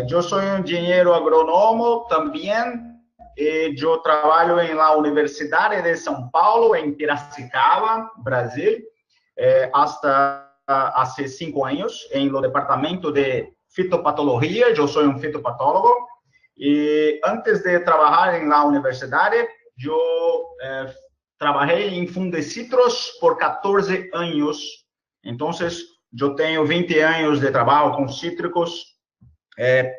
Yo soy un ingeniero agrónomo también. Yo trabajo en la Universidad de São Paulo, en Piracicaba, Brasil, hasta hace 5 años en el departamento de fitopatología. Yo soy un fitopatólogo. Y antes de trabajar en la universidad, yo trabajé en Fundecitrus por 14 años. Entonces, yo tengo 20 años de trabajo con cítricos,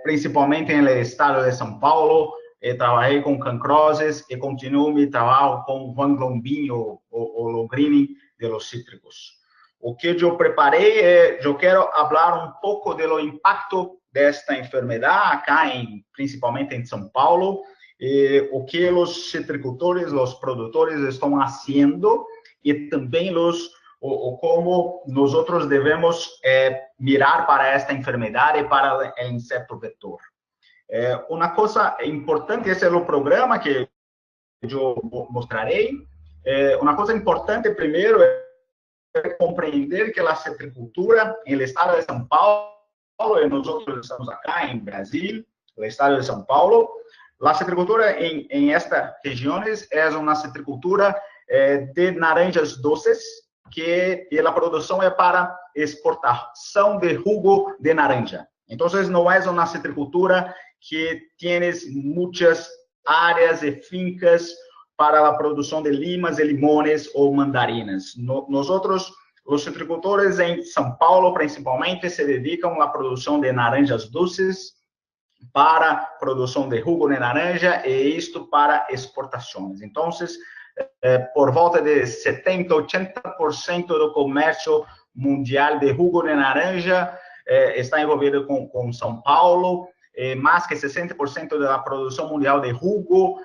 principalmente en el estado de São Paulo. Trabajé con Cancrozes y continuo mi trabajo con Van Glombinho o Longrini de los cítricos. O que yo preparé, yo quiero hablar un poco de lo impacto de esta enfermedad acá, principalmente en São Paulo, o que los citricultores, los productores están haciendo y también cómo nosotros debemos mirar para esta enfermedad y para el insecto vector. Una cosa importante, ese es el programa que yo mostraré. Una cosa importante primero es comprender que la citricultura en el estado de São Paulo, y nosotros estamos acá en Brasil, el estado de São Paulo, la citricultura en estas regiones es una citricultura de naranjas doces, que la producción es para exportación de jugo de naranja. Entonces, no es una citricultura que tienes muchas áreas de fincas para la producción de limas, de limones o mandarinas. Nosotros, los citricultores en São Paulo, principalmente, se dedican a la producción de naranjas dulces para producción de jugo de naranja y esto para exportaciones. Entonces, por volta de 70-80% do comércio mundial de jugo de naranja está envolvido com São Paulo. Mais que 60% da produção mundial de jugo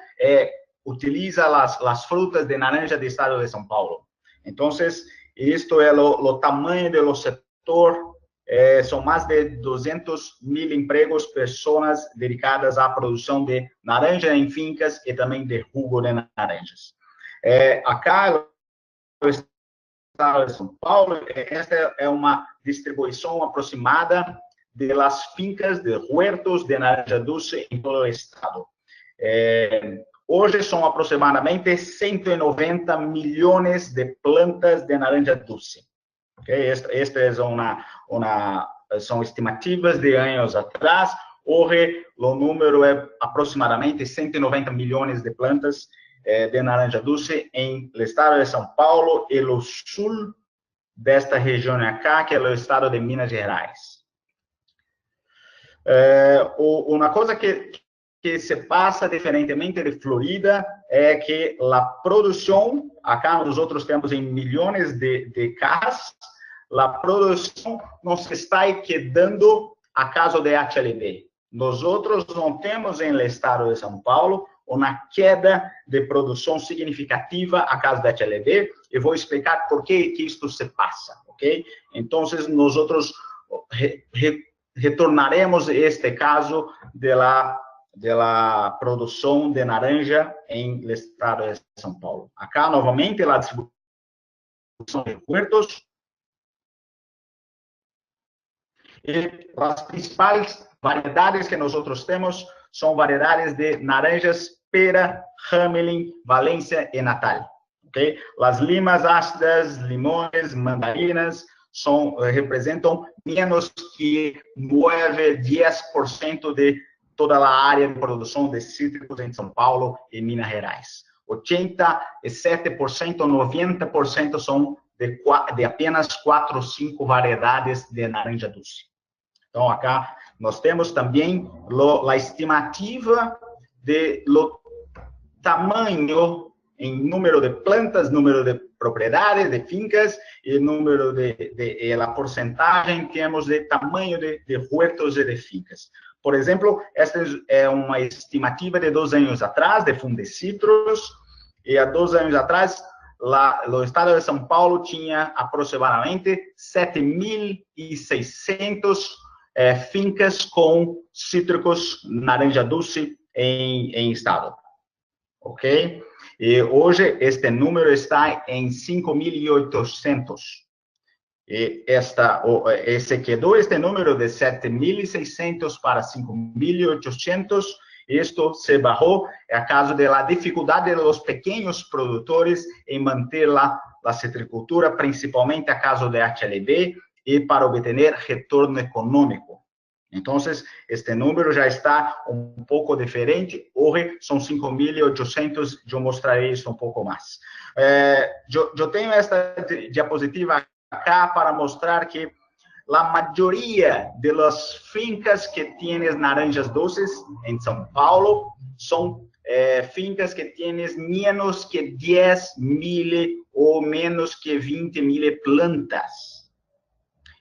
utiliza as frutas de naranja do estado de São Paulo. Então, isto é o tamanho do setor. São mais de 200.000 empregos, pessoas dedicadas à produção de naranja em fincas e também de jugo de naranjas. Acá no estado de São Paulo, esta é uma distribuição aproximada de las fincas de huertos de naranja dulce em todo o estado. Hoje são aproximadamente 190 milhões de plantas de naranja dulce. Okay? Estas são estimativas de anos atrás. Hoje, o número é aproximadamente 190 milhões de plantas de naranja dulce em el estado de São Paulo e o sul desta região acá, que é o estado de Minas Gerais. Uma coisa que se passa diferentemente de Florida é que a produção, acá nós outros temos em milhões de casas, a produção não se está quedando a caso de HLB. Nós outros não temos em el estado de São Paulo uma queda de produção significativa a caso da HLB, e vou explicar por que isto se passa, ok? Então, nós retornaremos este caso de la produção de naranja em el estado de São Paulo. Acá, novamente, a distribuição de huertos. E as principais variedades que nós temos são variedades de naranjas pera, Hamelin, Valência e Natal. Okay? As limas ácidas, limões, mandarinas representam menos que 9-10% de toda a área de produção de cítricos em São Paulo e Minas Gerais. 87%, 90% são de apenas 4 ou 5 variedades de naranja doce. Então, acá nós temos também a estimativa do tamanho em número de plantas, número de propriedades, de fincas, e número a porcentagem temos de tamanho de huertos e de fincas. Por exemplo, esta é uma estimativa de 2 anos atrás, de Fundecitrus, e há 2 anos atrás, o estado de São Paulo tinha aproximadamente 7.600 fincas com cítricos naranja dulce em estado, ok? E hoje este número está em 5.800. Se quedó este número de 7.600 para 5.800. Esto se bajó a causa de la dificultad de los pequeños productores en mantener la citricultura, principalmente a causa de HLB y para obtener retorno económico. Entonces, este número ya está un poco diferente. Hoy son 5.800. Yo mostraré eso un poco más. Yo tengo esta diapositiva acá para mostrar que la mayoría de las fincas que tienen naranjas dulces en São Paulo son fincas que tienen menos que 10.000 o menos que 20.000 plantas.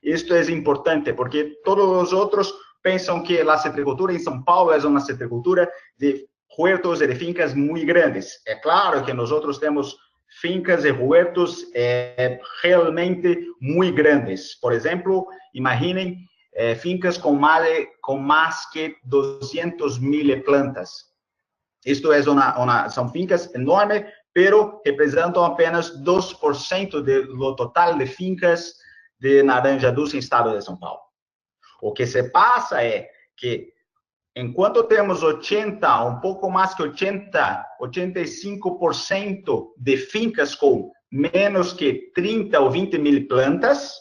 Esto es importante porque todos los otros piensan que la citricultura en São Paulo es una citricultura de huertos y de fincas muy grandes. Es claro que nosotros tenemos fincas y huertos realmente muy grandes. Por ejemplo, imaginen fincas con más que 200.000 plantas. Esto es son fincas enormes, pero representan apenas 2% de lo total de fincas de naranja dulce en el estado de São Paulo. O que se pasa es que enquanto temos 80, um pouco mais que 85% de fincas com menos que 30 ou 20.000 plantas,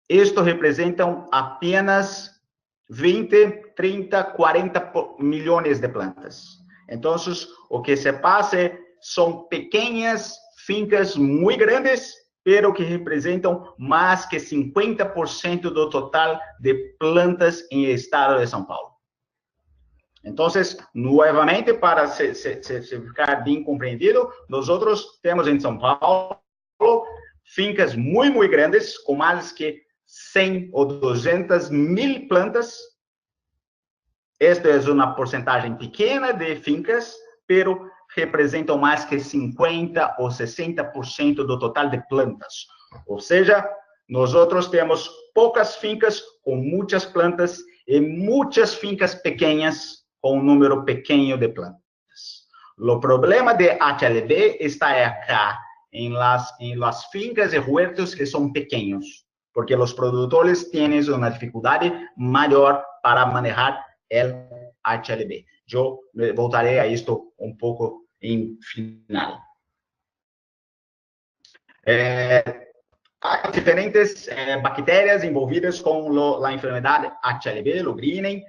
isto representam apenas 20, 30, 40 milhões de plantas. Então, o que se passa são pequenas fincas muito grandes, pero que representam mais que 50% do total de plantas em estado de São Paulo. Então, novamente, para se ficar bem compreendido, nós temos em São Paulo fincas muito grandes, com mais que 100 ou 200.000 plantas. Esta é uma porcentagem pequena de fincas, pero representam mais que 50% ou 60% do total de plantas. Ou seja, nós temos poucas fincas com muitas plantas e muitas fincas pequenas com um número pequeno de plantas. O problema de HLB está acá, em las fincas e huertos que são pequenos, porque os produtores têm uma dificuldade maior para manejar o HLB. Eu voltarei a isto um pouco em final. Há diferentes bactérias envolvidas com a enfermidade HLB, o greening,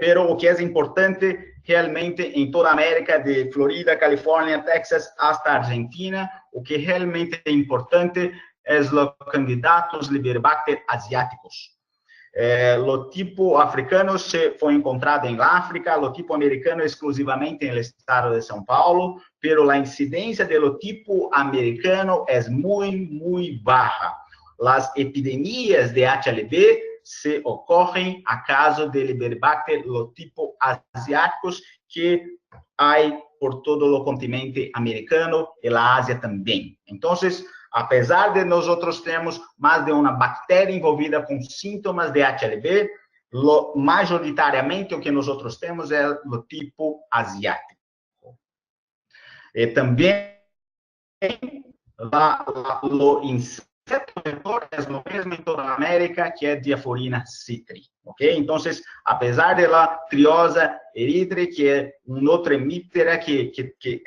pero o que é importante realmente em toda a América, de Florida, Califórnia, Texas, hasta Argentina, o que realmente é importante é os candidatos Liberibacter asiáticos. O tipo africano foi encontrado em África, o tipo americano exclusivamente no estado de São Paulo, pero a incidência do tipo americano é muito baixa. As epidemias de HLB se ocorrem a caso de Liberibacter do tipo asiáticos, que há por todo o continente americano e a Ásia também. Então, apesar de nós termos mais de uma bactéria envolvida com sintomas de HLB, majoritariamente o que nós temos é o tipo asiático. E também o inseto vetor é o mesmo em toda a América, que é Diaphorina citri. Ok? Então, apesar da triosa eritrea, que é outra hemíptera, que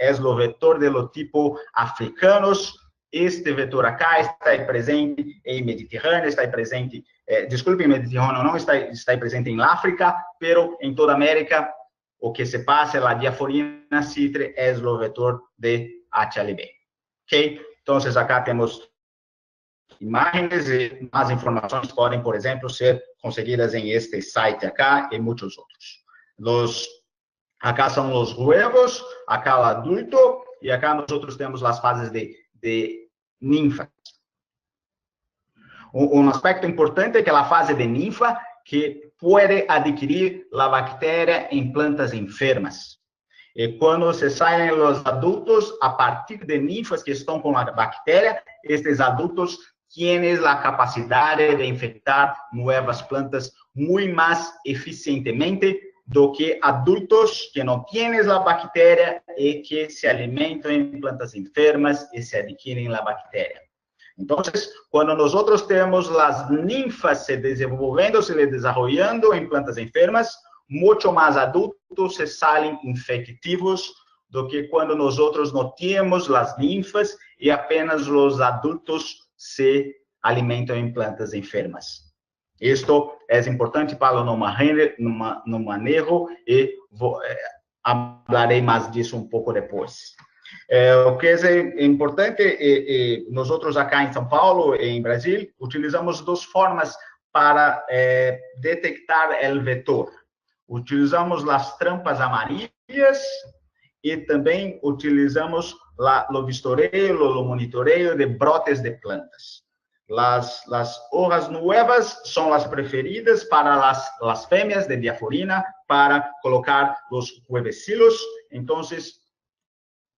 é o vetor do tipo africanos, este vetor acá está presente em Mediterrâneo, está presente, desculpe, em Mediterrâneo não está presente em África, pero em toda a América, o que se passa é a Diaphorina citri, é o vetor de HLB. Ok? Então, acá temos imagens e mais informações podem, por exemplo, ser conseguidas em este site acá e muitos outros. Acá são os huevos, acá o adulto, e acá nós temos as fases de ninfas. Um aspecto importante é que a fase de ninfa que pode adquirir a bactéria em plantas enfermas. E quando se saem os adultos, a partir de ninfas que estão com a bactéria, estes adultos têm a capacidade de infectar novas plantas muito mais eficientemente do que adultos que não têm a bactéria e que se alimentam em plantas enfermas e se adquirem a bactéria. Entonces, cuando nosotros tenemos las ninfas se desenvolviendo, se desarrollando en plantas enfermas, mucho más adultos se salen infectivos do que quando nosotros no temos las ninfas e apenas os adultos se alimentam em plantas enfermas. Isto é importante para o manejo e falarei mais disso um pouco depois. O que é importante, nós acá em São Paulo, em Brasil, utilizamos duas formas para detectar o vetor. Utilizamos as trampas amarelas e também utilizamos o vistoreio, o monitoreio de brotes de plantas. Las hojas nuevas são as preferidas para las fêmeas de diaforina para colocar os huevecillos. Então,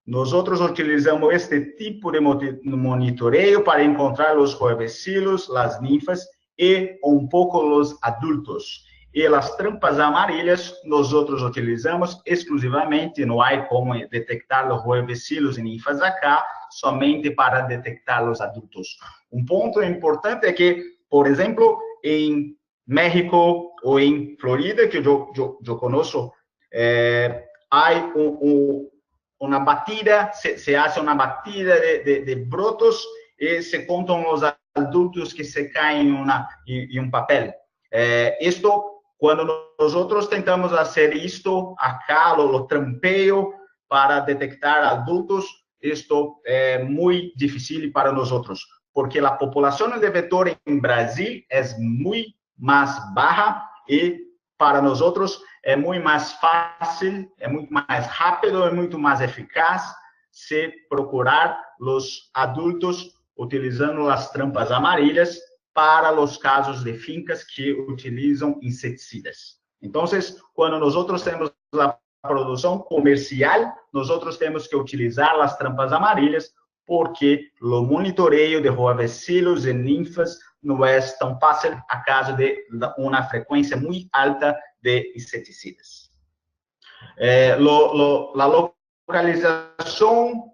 nós utilizamos este tipo de monitoreio para encontrar os huevecillos, as ninfas e um pouco os adultos. E as trampas amarelas nós utilizamos exclusivamente, não há como detectar os huevecillos e ninfas acá, somente para detectar os adultos. Um ponto importante é que, por exemplo, em México ou em Florida, que eu conheço, há uma batida, se hace uma batida de brotos e se contam os adultos que se caem em um papel. Quando nós tentamos fazer isto acá, o trampeio para detectar adultos, isto é muito difícil para nós, porque a população de vetor em Brasil é muito mais baixa e para nós é muito mais fácil, é muito mais rápido, é muito mais eficaz se procurar os adultos utilizando as trampas amarelas para os casos de fincas que utilizam inseticidas. Então, quando nós temos a produção comercial, nós temos que utilizar as trampas amarelas, porque o monitoreio de huevecillos e ninfas não é tão fácil a causa de uma frequência muito alta de inseticidas. A localização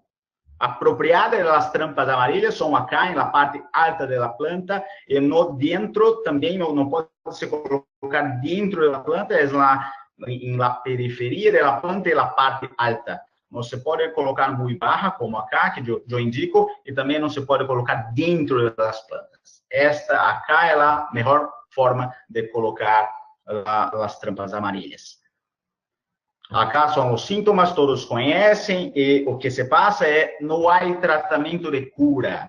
apropriada das trampas amarelas são acá, na parte alta da planta, e no dentro, também não pode se colocar dentro da planta, é na periferia da planta e na parte alta. Não se pode colocar muito baixa, como acá, que eu indico, e também não se pode colocar dentro das plantas. Esta acá é a melhor forma de colocar as trampas amarelas. Acá são os sintomas, todos conhecem, e o que se passa é não há tratamento de cura.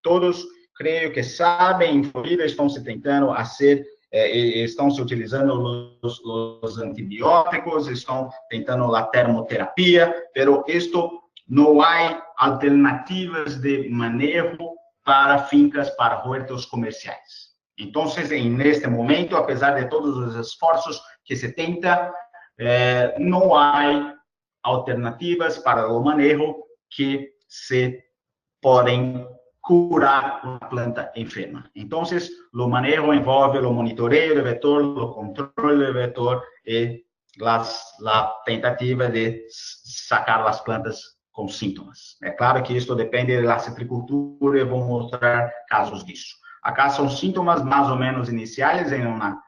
Todos, creio que sabem, em Florida estão se tentando fazer, estão se utilizando os antibióticos, estão tentando a termoterapia, pero isto não há alternativas de manejo para fincas, para huertos comerciais. Então, neste momento, apesar de todos os esforços que se tenta, não há alternativas para o manejo que se podem curar uma planta enferma. Então, o manejo envolve o monitoreio do vetor, o controle do vetor e a tentativa de sacar as plantas com sintomas. É claro que isso depende da citricultura e vou mostrar casos disso. Acá são sintomas mais ou menos iniciais em uma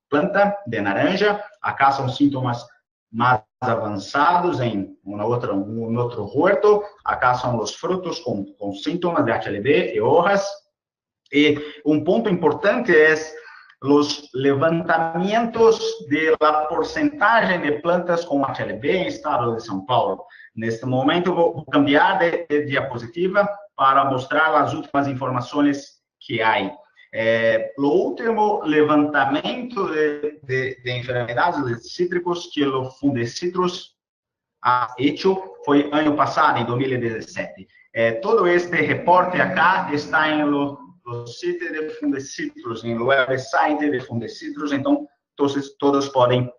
planta de naranja. Acá são sintomas mais avançados em um outro huerto. Acá são os frutos com sintomas de HLB e hojas. E um ponto importante é os levantamentos da porcentagem de plantas com HLB em estado de São Paulo. Neste momento, vou cambiar de diapositiva para mostrar as últimas informações que há. O último levantamento de enfermedades de cítricos que o Fundecitrus ha hecho foi ano passado, em 2017. Todo este reporte acá está no site de Fundecitrus, no website de Fundecitrus, então todos podem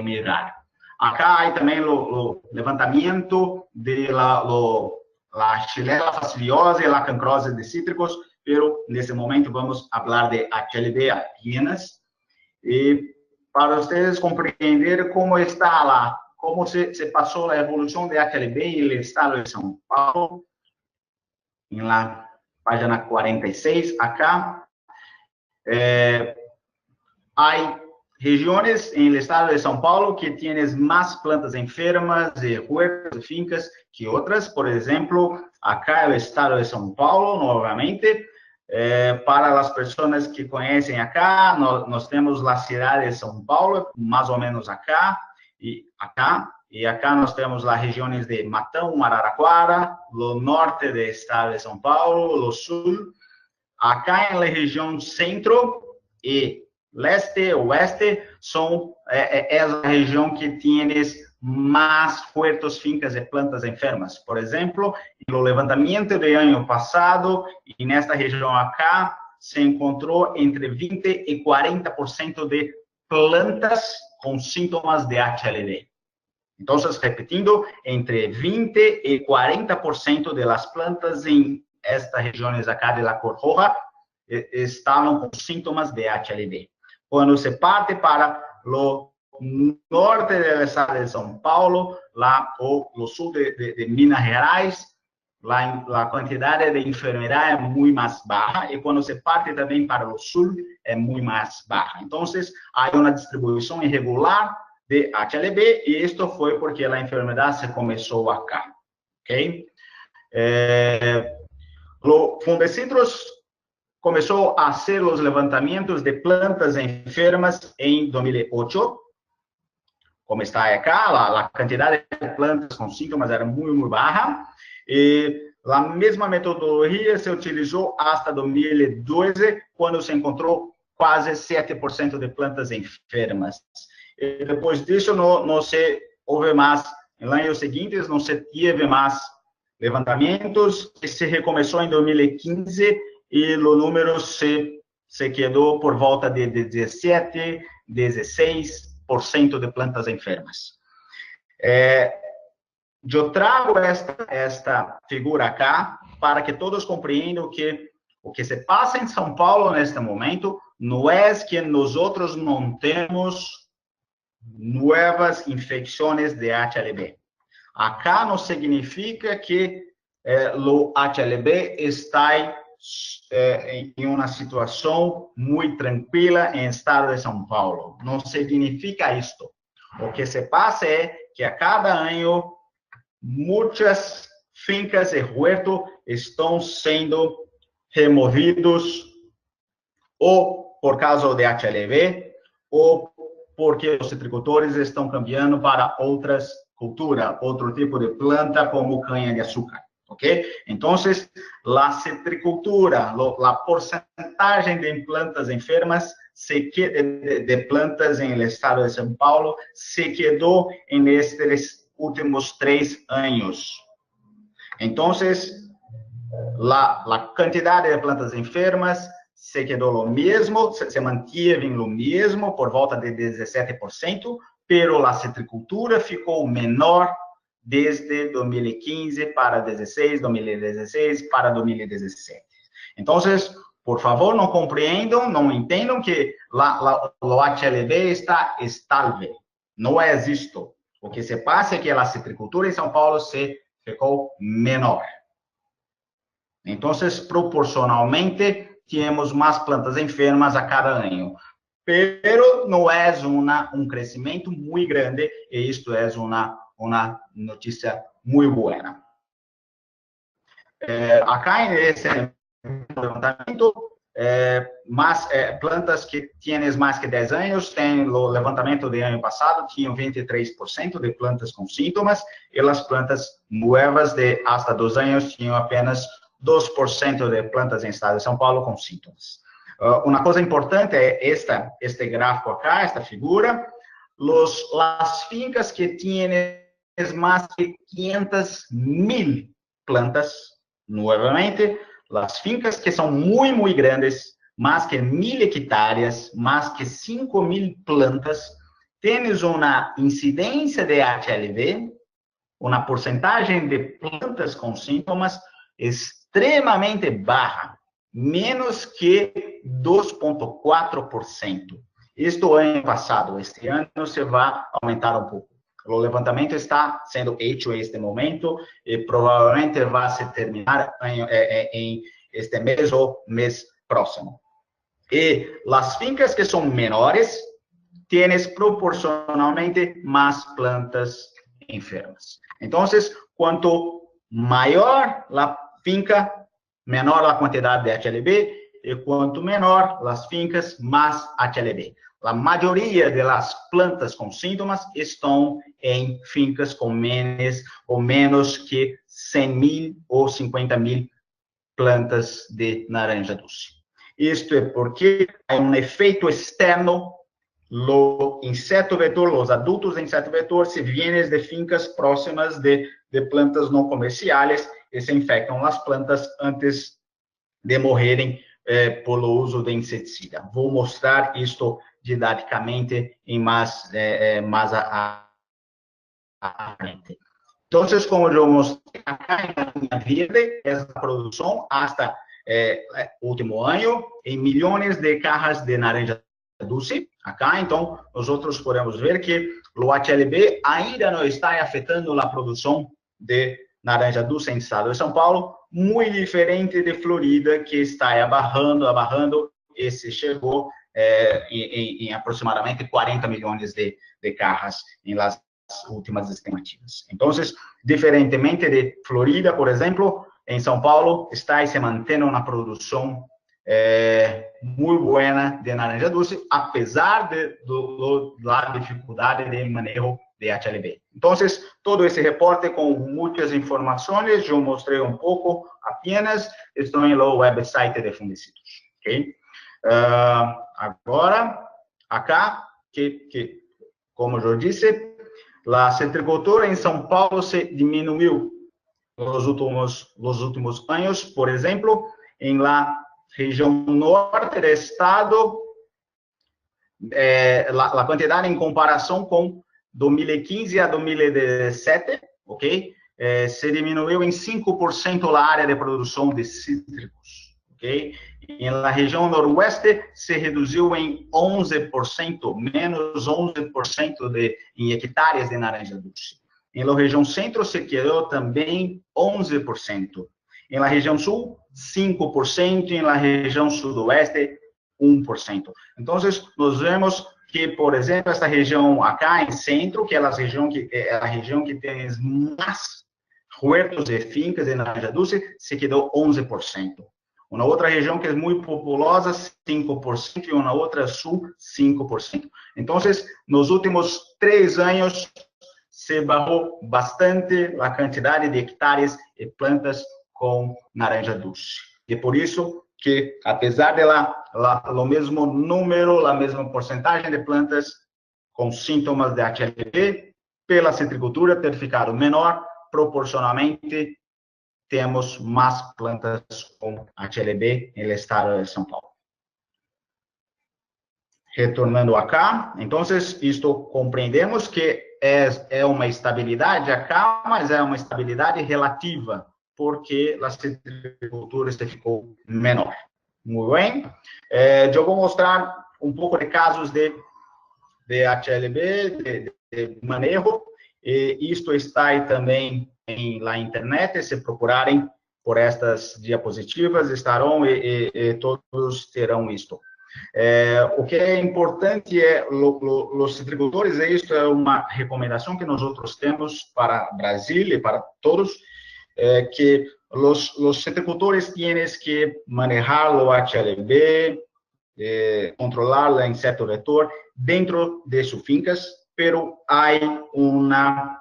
mirar. Acá há também o levantamento de la Xylella fastidiosa e la cancrose de cítricos, pero nesse momento vamos falar de HLB apenas. E para vocês compreender como está lá, como se passou a evolução de HLB no estado de São Paulo, página 46, acá, hay regiones en el estado de São Paulo que tienes más plantas enfermas de huertos, de fincas que otras. Por ejemplo, acá el estado de São Paulo, nuevamente, para las personas que conocen acá, nos tenemos la ciudad de São Paulo, más o menos acá, y acá nos tenemos las regiones de Matão, Araraquara, lo norte del estado de São Paulo, lo sur. Acá en la región centro y leste, oeste, es la región que tienes más huertos, fincas de plantas enfermas. Por ejemplo, en el levantamiento del año pasado, en esta región acá, se encontró entre 20 y 40% de plantas con síntomas de HLD. Entonces, repitiendo, entre 20 y 40% de las plantas en estas regiones acá de la cor roja estaban con síntomas de HLD. Cuando se parte para lo norte del estado de São Paulo, o lo sur de Minas Gerais, la cantidad de enfermedad es muy más baja, y cuando se parte también para lo sur, es muy más baja. Entonces, hay una distribución irregular de HLB, y esto fue porque la enfermedad se comenzó acá. ¿Okay? Fundecitrus comenzó a hacer los levantamientos de plantas enfermas en 2008. Como está acá, la cantidad de plantas con síntomas era muy, muy baja. La misma metodología se utilizó hasta 2012, cuando se encontró quase 7% de plantas enfermas. Depois disso, não se houve mais, em anos seguintes, não se teve mais levantamentos, se recomeçou em 2015 e o número se quedou por volta de 17, 16% de plantas enfermas. Eu trago esta figura acá para que todos compreendam que o que se passa em São Paulo neste momento não é que nós outros não temos novas infecções de HLB. Acá não significa que o HLB está em uma situação muito tranquila em estado de São Paulo. Não significa isto. O que se passa é que a cada ano muitas fincas e huertos estão sendo removidos ou por causa de HLB ou porque os citricultores estão cambiando para outras culturas, outro tipo de planta como canha-de-açúcar, ok? Então, a citricultura, a porcentagem de plantas enfermas de plantas no estado de São Paulo se quedou nestes últimos 3 anos. Então, a quantidade de plantas enfermas se quedou o mesmo, se manteve o mesmo, por volta de 17%, pero a citricultura ficou menor desde 2015 para 2016, 2016 para 2017. Então, por favor, não compreendam, não entendam que o HLB está estável. Não é isto. O que se passa é que a citricultura em São Paulo se ficou menor. Então, proporcionalmente, temos mais plantas enfermas a cada ano. Pero não é um crescimento muito grande, e isto é uma notícia muito boa. Acá nesse levantamento, plantas que têm mais que 10 anos, tem o levantamento do ano passado, tinham 23% de plantas com sintomas, e as plantas novas de hasta 2 anos tinham apenas 2% de plantas em estado de São Paulo com sintomas. Uma coisa importante é este gráfico acá, esta figura, as fincas que têm mais de 500.000 plantas, novamente, as fincas que são muito, muito grandes, mais que 1.000 hectares, mais que 5.000 plantas, têm uma incidência de HLV, uma porcentagem de plantas com sintomas extremamente baixa, menos que 2,4%. Isto ano passado, este ano se vai aumentar um pouco. O levantamento está sendo feito neste momento e provavelmente vai se terminar em este mês ou mês próximo. E as fincas que são menores, tienes proporcionalmente más plantas enfermas. Então, quanto maior a finca, menor a quantidade de HLB, e quanto menor as fincas, mais HLB. A maioria das plantas com sintomas estão em fincas com menos que 100.000 ou 50.000 plantas de naranja doce. Isto é porque há um efeito externo. Lo inseto vetor, os adultos de inseto vetor, se vienen de fincas próximas de plantas não comerciais e se infectam as plantas antes de morrerem por uso de inseticida. Vou mostrar isto didaticamente em mais à frente. Então, como eu mostrei acá na linha verde, é a produção hasta último ano em milhões de cajas de naranja doce. Acá, então, nós podemos ver que o HLB ainda não está afetando a produção de naranja doce em estado de São Paulo, muito diferente de Florida, que está abarrando e se chegou em aproximadamente 40 milhões de cajas em las últimas estimativas. Então, diferentemente de Florida, por exemplo, em São Paulo está se mantendo uma produção muito boa de naranja doce, apesar da dificuldade de manejo de HLB. Então, todo esse reporte com muitas informações, eu mostrei um pouco apenas, estão no website de Fundecitos. Ok? Agora, acá, como eu disse, a citricultura em São Paulo se diminuiu nos últimos anos. Por exemplo, em la região norte do estado, a quantidade em comparação com 2015 a 2017, ok? Se diminuiu em 5% a área de produção de cítricos, ok? Em la região noroeste, se reduziu em 11%, menos 11% em hectares de naranja doce. Em la região centro, se quedou também 11%. Em la região sul, 5%. Em la região sudoeste, 1%. Então, nós vemos que, por exemplo, esta região acá em centro, que é a região que tem mais huertos de fincas de naranja doce, se quedou 11%. Uma outra região que é muito populosa, 5%, e uma outra sul, 5%. Então, nos últimos 3 anos, se barrou bastante a quantidade de hectares e plantas com naranja doce. E por isso que, apesar de o mesmo número, a mesma porcentagem de plantas com sintomas de HLB, pela citricultura ter ficado menor, proporcionalmente, temos mais plantas com HLB no estado de São Paulo. Retornando acá, então, isto compreendemos que é uma estabilidade acá, mas é uma estabilidade relativa, porque a citricultura ficou menor. Muito bem. Eu vou mostrar um pouco de casos de HLB, de manejo, e isto está aí também na internet. Se procurarem por estas diapositivas, estarão e todos terão isto. O que é importante os citricultores, e isto é uma recomendação que nós temos para o Brasil e para todos, que os citricultores têm que manejar o HLB, controlar o inseto vetor dentro de suas fincas, pero há uma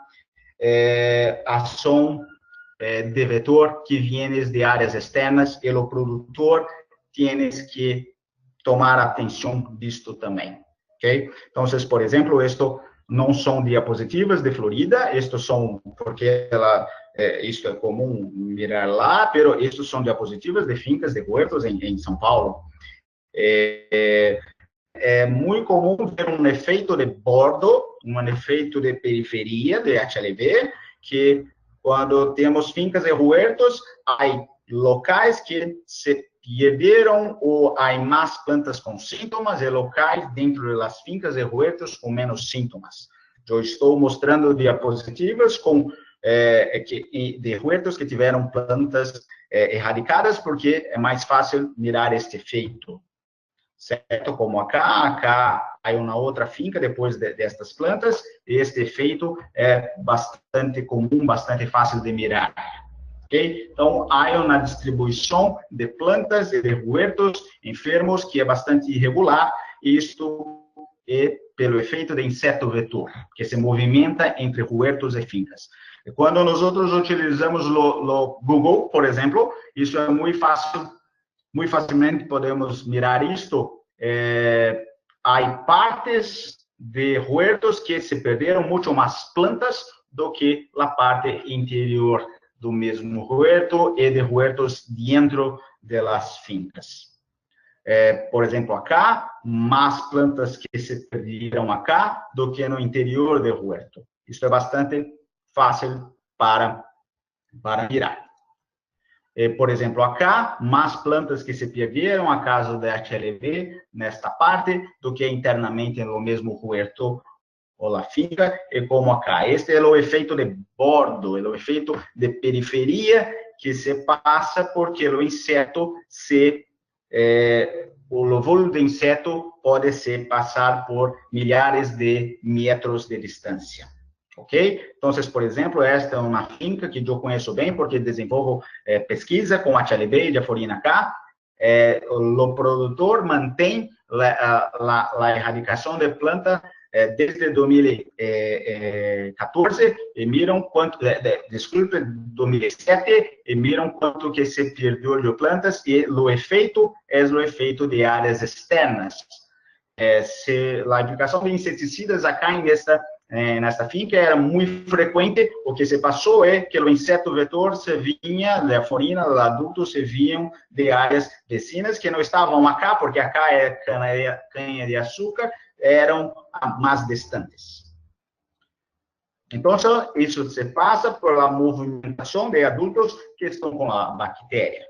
ação de vetor que vem de áreas externas e o produtor tem que tomar atenção disto também, ok? Então, por exemplo, isto não são diapositivas de Florida, isto são porque isto é comum mirar lá, pero isto são diapositivas de fincas de huertos em São Paulo. É muito comum ver um efeito de bordo, um efeito de periferia de HLB, que quando temos fincas de huertos, há locais que se perderam ou há mais plantas com sintomas e locais dentro das fincas de huertos com menos sintomas. Eu estou mostrando diapositivas com de huertos que tiveram plantas erradicadas, porque é mais fácil mirar este efeito, certo? Como acá há uma outra finca depois destas plantas, e este efeito é bastante comum, bastante fácil de mirar. Okay? Então, há uma distribuição de plantas e de huertos enfermos que é bastante irregular, e isto é pelo efeito de inseto vetor, que se movimenta entre huertos e fincas. E quando nós utilizamos o Google, por exemplo, isso é muito fácil, muito facilmente podemos mirar isto. Há partes de huertos que se perderam muito mais plantas do que a parte interior do mesmo huerto e de huertos dentro das fincas. Por exemplo, acá, mais plantas que se perderam acá do que no interior do huerto. Isso é bastante fácil para mirar. Por exemplo, acá, mais plantas que se perderam a causa da HLV nesta parte do que internamente no mesmo huerto ou la finca, e como acá. Este é o efeito de bordo, é o efeito de periferia que se passa porque o inseto o voo do inseto pode se passar por milhares de metros de distância. Ok? Então, por exemplo, esta é uma finca que eu conheço bem, porque desenvolvo pesquisa com HLB e diaforina K. O produtor mantém a erradicação de planta desde 2014, e miram quanto, desculpe, 2007, e miram quanto que se perdeu de plantas, e o efeito é o efeito de áreas externas. A aplicação de inseticidas acá nesta finca era muito frequente. O que se passou é que o inseto vetor se vinha, da forina, do adulto, se vinham de áreas vizinhas que não estavam acá, porque acá é canha de açúcar, eram mais distantes. Então, isso se passa por a movimentação de adultos que estão com a bactéria.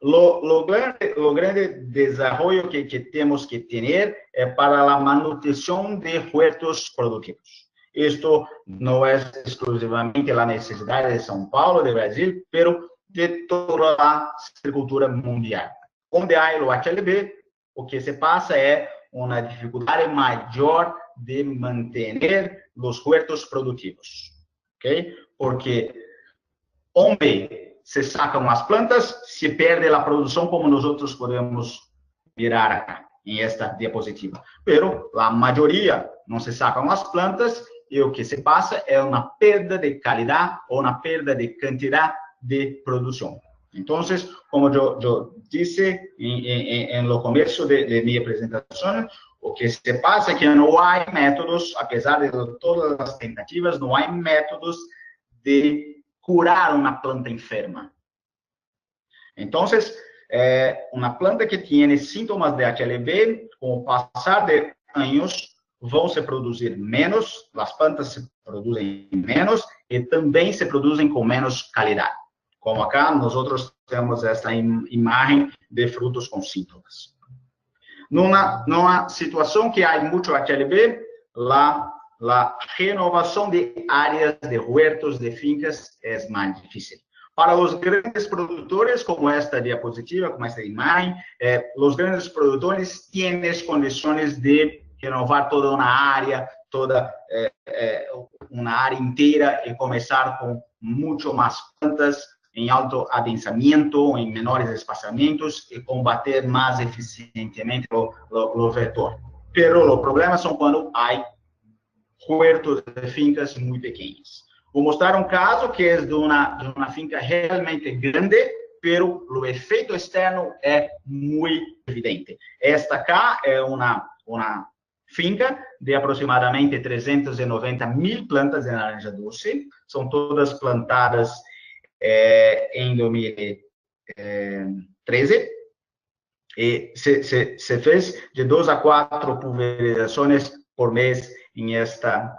O grande desarrollo que temos que ter é para a manutenção de huertos produtivos. Isto não é exclusivamente a necessidade de São Paulo, de Brasil, mas de toda a agricultura mundial. Onde há o HLB, o que se passa é uma dificuldade maior de manter os huertos produtivos, ok? Porque onde se sacam as plantas, se perde a produção, como nós outros podemos virar aqui, em esta diapositiva. Pero a maioria não se sacam as plantas, e o que se passa é uma perda de qualidade ou uma perda de quantidade de produção. Então, como eu disse no começo de minha apresentação, o que se passa é que não há métodos, apesar de todas as tentativas, não há métodos de curar uma planta enferma. Então, uma planta que tem sintomas de HLB, com o passar de anos, vão se produzir menos, as plantas se produzem menos e também se produzem com menos qualidade. Como acá, nós temos essa imagem de frutos com sintomas. Numa situação que há muito HLB, a renovação de áreas de huertos, de fincas, é mais difícil. Para os grandes produtores, como esta diapositiva, como esta imagem, os grandes produtores têm as condições de renovar toda uma área, uma área inteira, e começar com muito mais plantas em alto adensamento, em menores espaçamentos, e combater mais eficientemente o vetor. Pero o problema são quando há huertos de fincas muito pequenos. Vou mostrar um caso que é de uma finca realmente grande, pero o efeito externo é muito evidente. Esta cá é uma finca de aproximadamente 390 mil plantas de laranja doce. São todas plantadas em 2013. E se fez de 2 a 4 pulverizações por mês em esta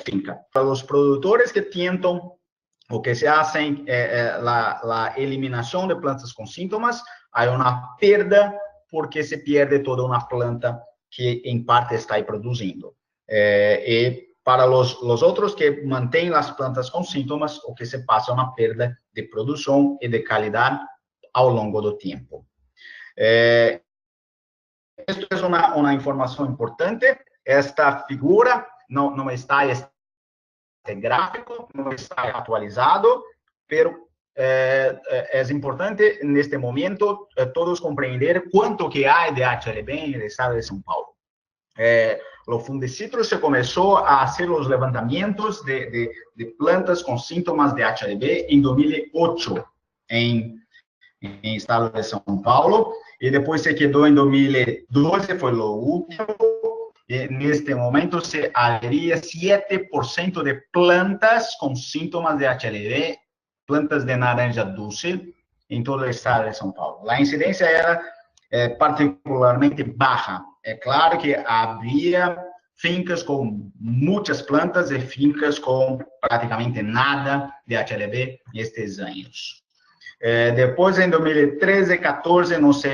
finca. Para os produtores que tentam, o que se fazem a eliminação de plantas com sintomas, há uma perda, porque se perde toda uma planta que em parte está aí produzindo. E para os outros que mantêm as plantas com sintomas, o que se passa é uma perda de produção e de qualidade ao longo do tempo. Esto es una información importante. Esta figura no está, este gráfico no está actualizado, pero es importante en este momento todos comprender cuánto que hay de HLB en el estado de São Paulo. Lo Fundecitro se comenzó a hacer los levantamientos de plantas con síntomas de HLB en 2008 en estado de São Paulo, e depois se quedou em 2012, foi o último, e neste momento se haveria 7% de plantas com sintomas de HLB, plantas de naranja doce, em todo o estado de São Paulo. A incidência era particularmente baixa. É claro que havia fincas com muitas plantas e fincas com praticamente nada de HLB nestes anos. Depois, em 2013 e 2014, não se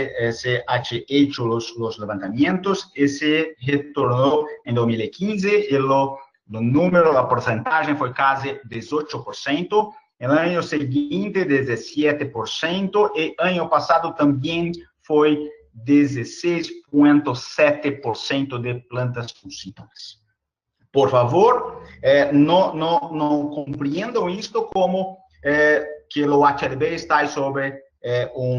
ha hecho os levantamientos e se retornou em 2015 e o número, a porcentagem foi quase 18%. No ano seguinte, 17%, e ano passado também foi 16,7% de plantas com sintomas. Por favor, não compreendam isto como que o HLB está sobre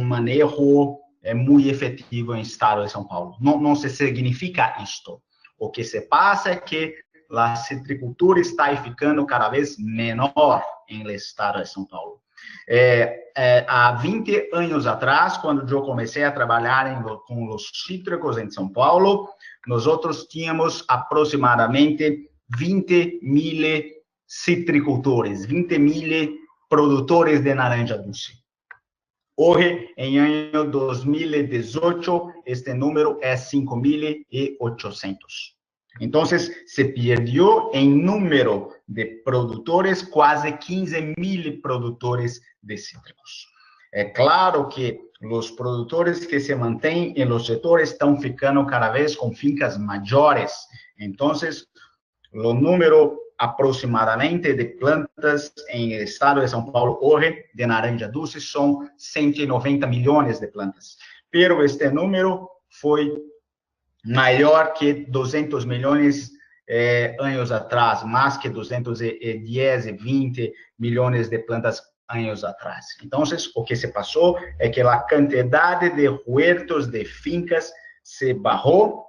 manejo muito efetivo em estado de São Paulo. Não se significa isto. O que se passa é que a citricultura está ficando cada vez menor em estado de São Paulo. Há 20 anos atrás, quando eu comecei a trabalhar com os cítricos em São Paulo, nós tínhamos aproximadamente 20.000 citricultores, 20.000 produtores de naranja doce. Hoje, em ano 2018, este número é 5.800. Então, se perdeu em número de produtores, quase 15.000 produtores de cítricos. É claro que os produtores que se mantêm em los setores estão ficando cada vez com fincas maiores. Então, o número aproximadamente de plantas em estado de São Paulo hoje de naranja doce são 190 milhões de plantas. Pero este número foi maior que 200 milhões anos atrás, mais que 210 e 20 milhões de plantas anos atrás. Então, o que se passou é que a quantidade de huertos, de fincas, se bajou,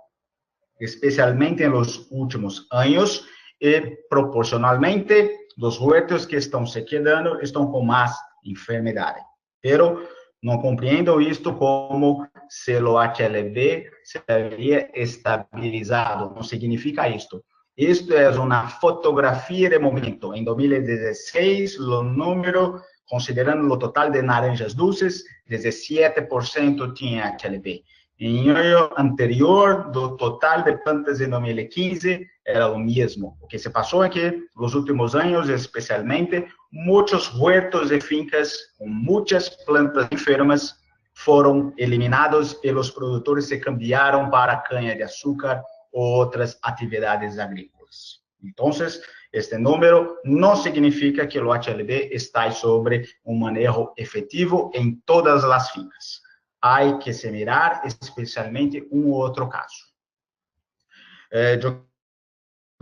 especialmente nos últimos anos, e proporcionalmente, os huertos que estão se quedando estão com mais enfermidade. Pero não compreendo isto como se o HLB se haveria estabilizado. Não significa isto. Isto é uma fotografia de momento. Em 2016, o número, considerando o total de naranjas doces, 17% tinha HLB. Em ano anterior, do total de plantas em 2015, era o mesmo. O que se passou é que, nos últimos anos, especialmente, muitos huertos e fincas com muitas plantas enfermas foram eliminados e os produtores se cambiaram para cana-de-açúcar ou outras atividades agrícolas. Então, este número não significa que o HLB está sobre manejo efetivo em todas as fincas. Há que se mirar especialmente outro caso. Eu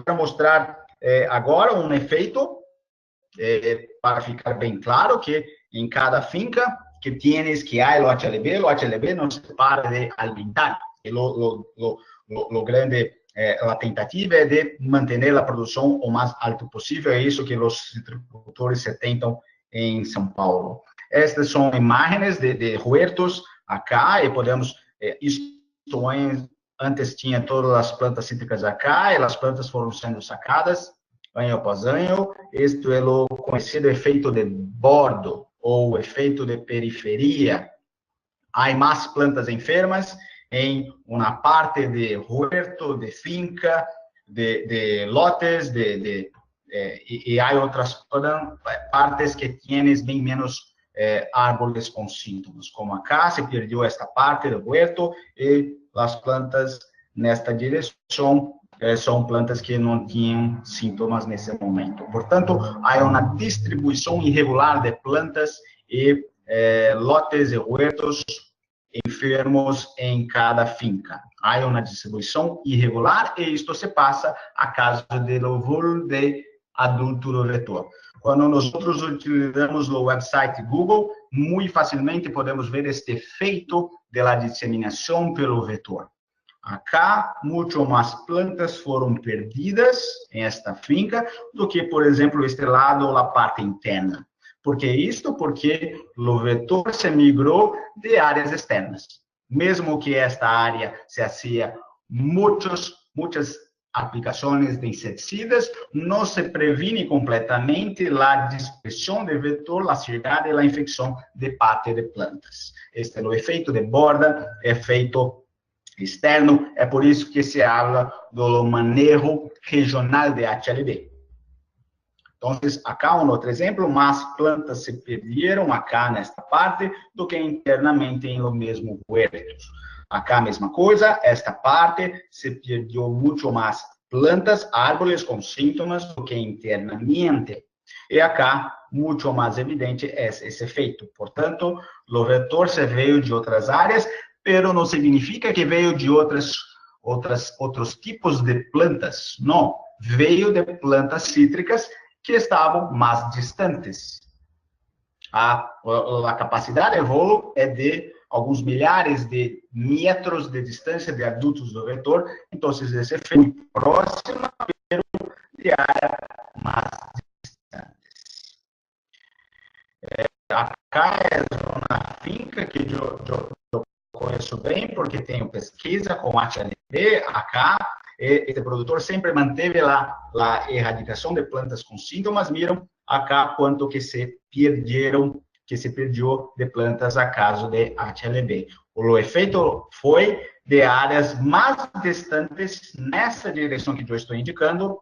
quero mostrar agora efeito para ficar bem claro que em cada finca que tienes que há o HLB não se para de alimentar. O grande, a tentativa é de manter a produção o mais alto possível, é isso que os citricultores se tentam em São Paulo. Estas são imagens de huertos acá, e podemos, isto antes tinha todas as plantas cítricas acá, e as plantas foram sendo sacadas, ano após ano. Este é o conhecido efeito de bordo, ou efeito de periferia. Há mais plantas enfermas em uma parte de huerto, de finca, de lotes, e há outras partes que têm bem menos árvores com sintomas, como acá se perdeu esta parte do huerto e as plantas nesta direção são plantas que não tinham sintomas nesse momento. Portanto, há uma distribuição irregular de plantas e lotes e huertos enfermos em cada finca. Há uma distribuição irregular e isto se passa a causa do voo de adulto do vetor. Quando nós utilizamos o website Google, muito facilmente podemos ver este efeito da disseminação pelo vetor. Acá, muito mais plantas foram perdidas em esta finca do que, por exemplo, este lado, a parte interna. Por que isto? Porque o vetor se migrou de áreas externas. Mesmo que esta área se hacía muitas aplicações de inseticidas, não se previne completamente a dispersão de vetor, a chegada e a infecção de parte de plantas. Este é o efeito de borda, efeito externo, é por isso que se habla do manejo regional de HLB. Então, acá um outro exemplo, mais plantas se perderam acá nesta parte do que internamente em lo mesmo huertos. Acá a mesma coisa, esta parte se perdeu muito mais plantas, árvores com sintomas do que internamente. E acá, muito mais evidente é esse efeito. Portanto, o vetor se veio de outras áreas, pero não significa que veio de outros tipos de plantas. Não, veio de plantas cítricas que estavam mais distantes. A capacidade de voo é de alguns milhares de metros de distância de adultos do vetor, então esse efeito próximo de área mais distantes. Acá é uma finca que eu conheço bem, porque tenho pesquisa com HLB. Acá, esse produtor sempre manteve a erradicação de plantas com sintomas. Miram acá quanto que se perderam, que se perdeu de plantas a caso de HLB. O efeito foi de áreas mais distantes, nessa direção que eu estou indicando,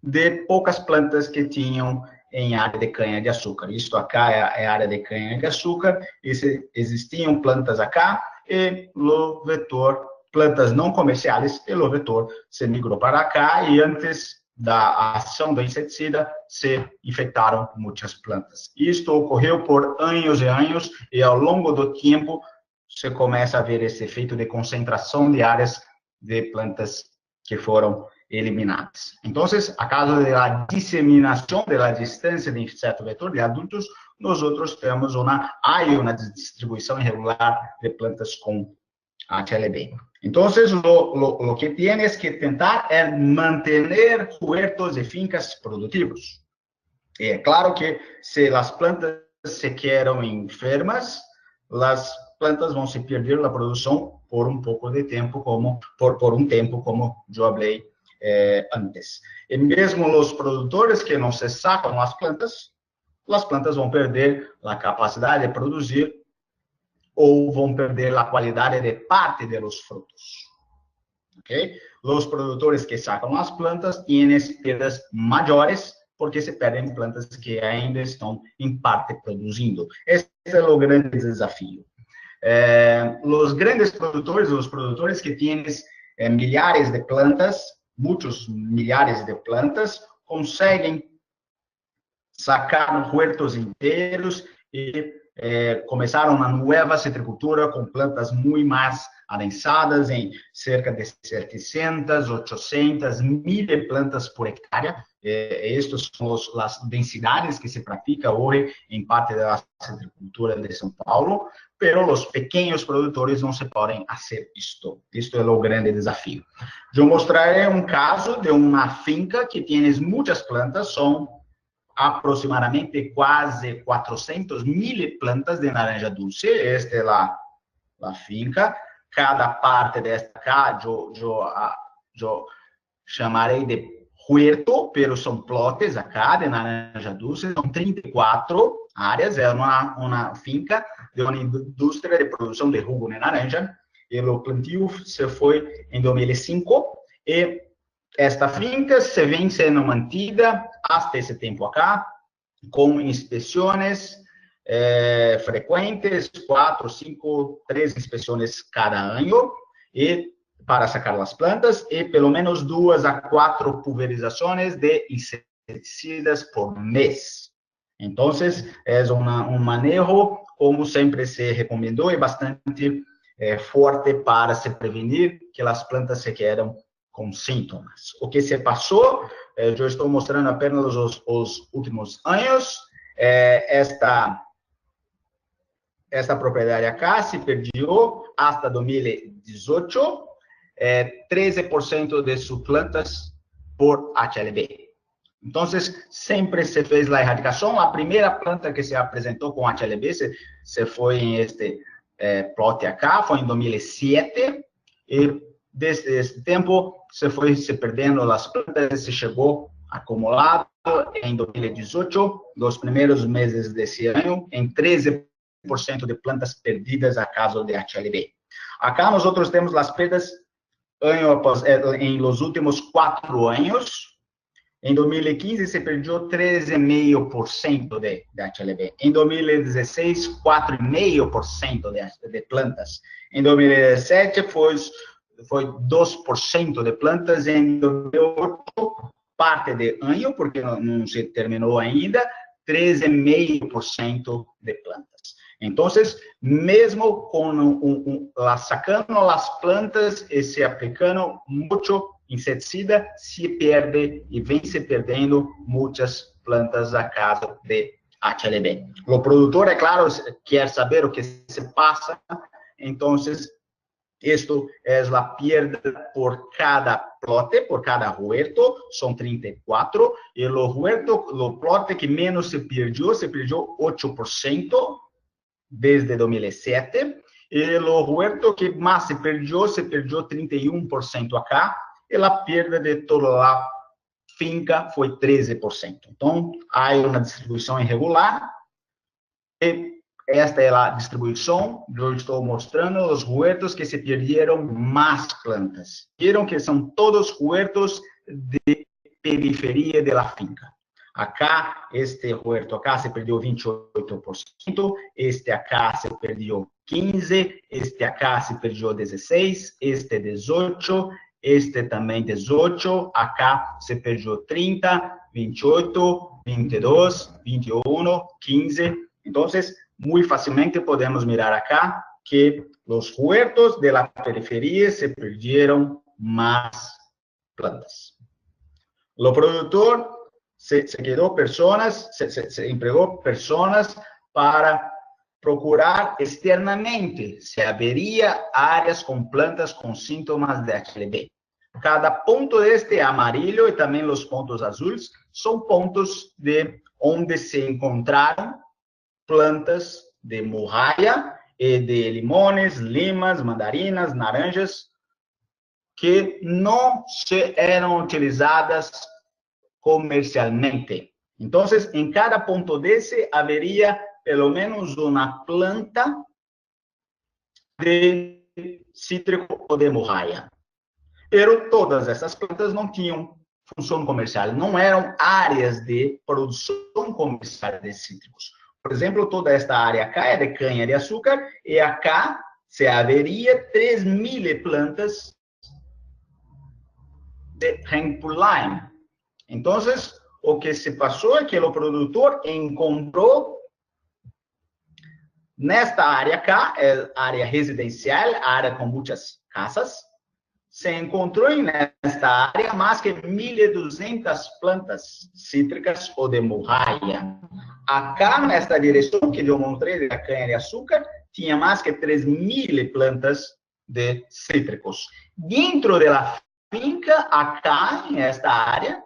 de poucas plantas que tinham em área de canha-de-açúcar. Isto acá é a área de canha-de-açúcar, existiam plantas acá, e o vetor, plantas não comerciais, e o vetor se migrou para cá, e antes da ação do inseticida, se infectaram muitas plantas. Isto ocorreu por anos e anos, e ao longo do tempo, se começa a ver esse efeito de concentração de áreas de plantas que foram eliminadas. Então, a causa da disseminação da distância de inseto vetor de adultos, nós temos uma distribuição irregular de plantas com HLB. Então, o que tienes que tentar é manter huertos e fincas produtivos. E é claro que se as plantas se quedam enfermas, as plantas vão se perder a produção por um pouco de tempo, por um tempo, como eu falei antes. E mesmo os produtores que não se sacam as plantas vão perder a capacidade de produzir ou vão perder a qualidade de parte dos frutos. Ok? Os produtores que sacam as plantas têm perdas maiores porque se perdem plantas que ainda estão em parte produzindo. Esse é o grande desafio. Os grandes produtores, os produtores que têm milhares de plantas, muitos milhares de plantas, conseguem sacar huertos inteiros e começaram uma nova citricultura com plantas muito mais adensadas, em cerca de 700, 800, 1.000 plantas por hectare. Estas são as densidades que se pratica hoje em parte da citricultura de São Paulo, mas os pequenos produtores não se podem fazer isto. Isto é o grande desafio. Eu mostrarei um caso de uma finca que tem muitas plantas, são aproximadamente quase 400.000 plantas de naranja dulce. Esta é a finca. Cada parte desta cá eu chamarei de huerto, pero são plotes acá de naranja dulce. São 34 áreas. É uma finca de uma indústria de produção de jugo de naranja. E o plantio se foi em 2005 e esta finca se vem sendo mantida até esse tempo acá, com inspeções frequentes, 4, 5, 3 inspeções cada ano, e para sacar as plantas e pelo menos 2 a 4 pulverizações de inseticidas por mês. Então, é um manejo, como sempre se recomendou, e bastante forte para se prevenir que as plantas se quedem com sintomas. O que se passou, eu estou mostrando apenas os últimos anos, esta propriedade acá se perdeu até 2018, 13% de suas plantas por HLB. Então, sempre se fez a erradicação. A primeira planta que se apresentou com HLB se foi em este plot acá, foi em 2007, e desde esse tempo se foi se perdendo as plantas, se chegou acumulado em 2018, nos primeiros meses desse ano, em 13% de plantas perdidas a causa de HLB. Acá nós temos as perdas em los últimos 4 anos. Em 2015 se perdeu 13,5% de HLB. Em 2016, 4,5% de plantas. Em 2017 foi 2% de plantas. Em 2018, parte de ano, porque não se terminou ainda, 13,5% de plantas. Então, mesmo com sacando as plantas e se aplicando muito inseticida, se perde e vem se perdendo muitas plantas a causa de HLB. O produtor, é claro, quer saber o que se passa, então, isto é a perda por cada plote, por cada huerto, são 34, e o plote que menos se perdeu 8%, desde 2007, e o huerto que mais se perdeu 31% acá, e a perda de toda a finca foi 13%. Então, há uma distribuição irregular, e esta é a distribuição. Eu estou mostrando os huertos que se perderam mais plantas. Viram que são todos huertos de periferia da finca. Acá, este huerto acá se perdeu 28%, este acá se perdeu 15%, este acá se perdeu 16%, este 18%, este também 18%, acá se perdeu 30%, 28%, 22%, 21%, 15%. Então, muito facilmente podemos mirar acá que os huertos de la periferia se perderam mais plantas. O produtor se quedou pessoas, se empregou pessoas para procurar externamente se haveria áreas com plantas com sintomas de HLB. Cada ponto deste amarillo e também os pontos azuis são pontos de onde se encontraram plantas de morraia e de limones, limas, mandarinas, naranjas que não eram utilizadas comercialmente. Então, em cada ponto desse, haveria pelo menos uma planta de cítrico ou de morraia. Pero todas essas plantas não tinham função comercial, não eram áreas de produção comercial de cítricos. Por exemplo, toda esta área acá é de cana-de-açúcar, e acá se haveria 3.000 plantas de hemp-lime. Então, o que se passou é que o produtor encontrou nesta área cá, área residencial, área com muitas casas, se encontrou nesta área mais que 1.200 plantas cítricas ou de morraia. Acá, nesta direção que eu mostrei da cana-de-açúcar, tinha mais que 3.000 plantas de cítricos. Dentro da finca, acá, nesta área,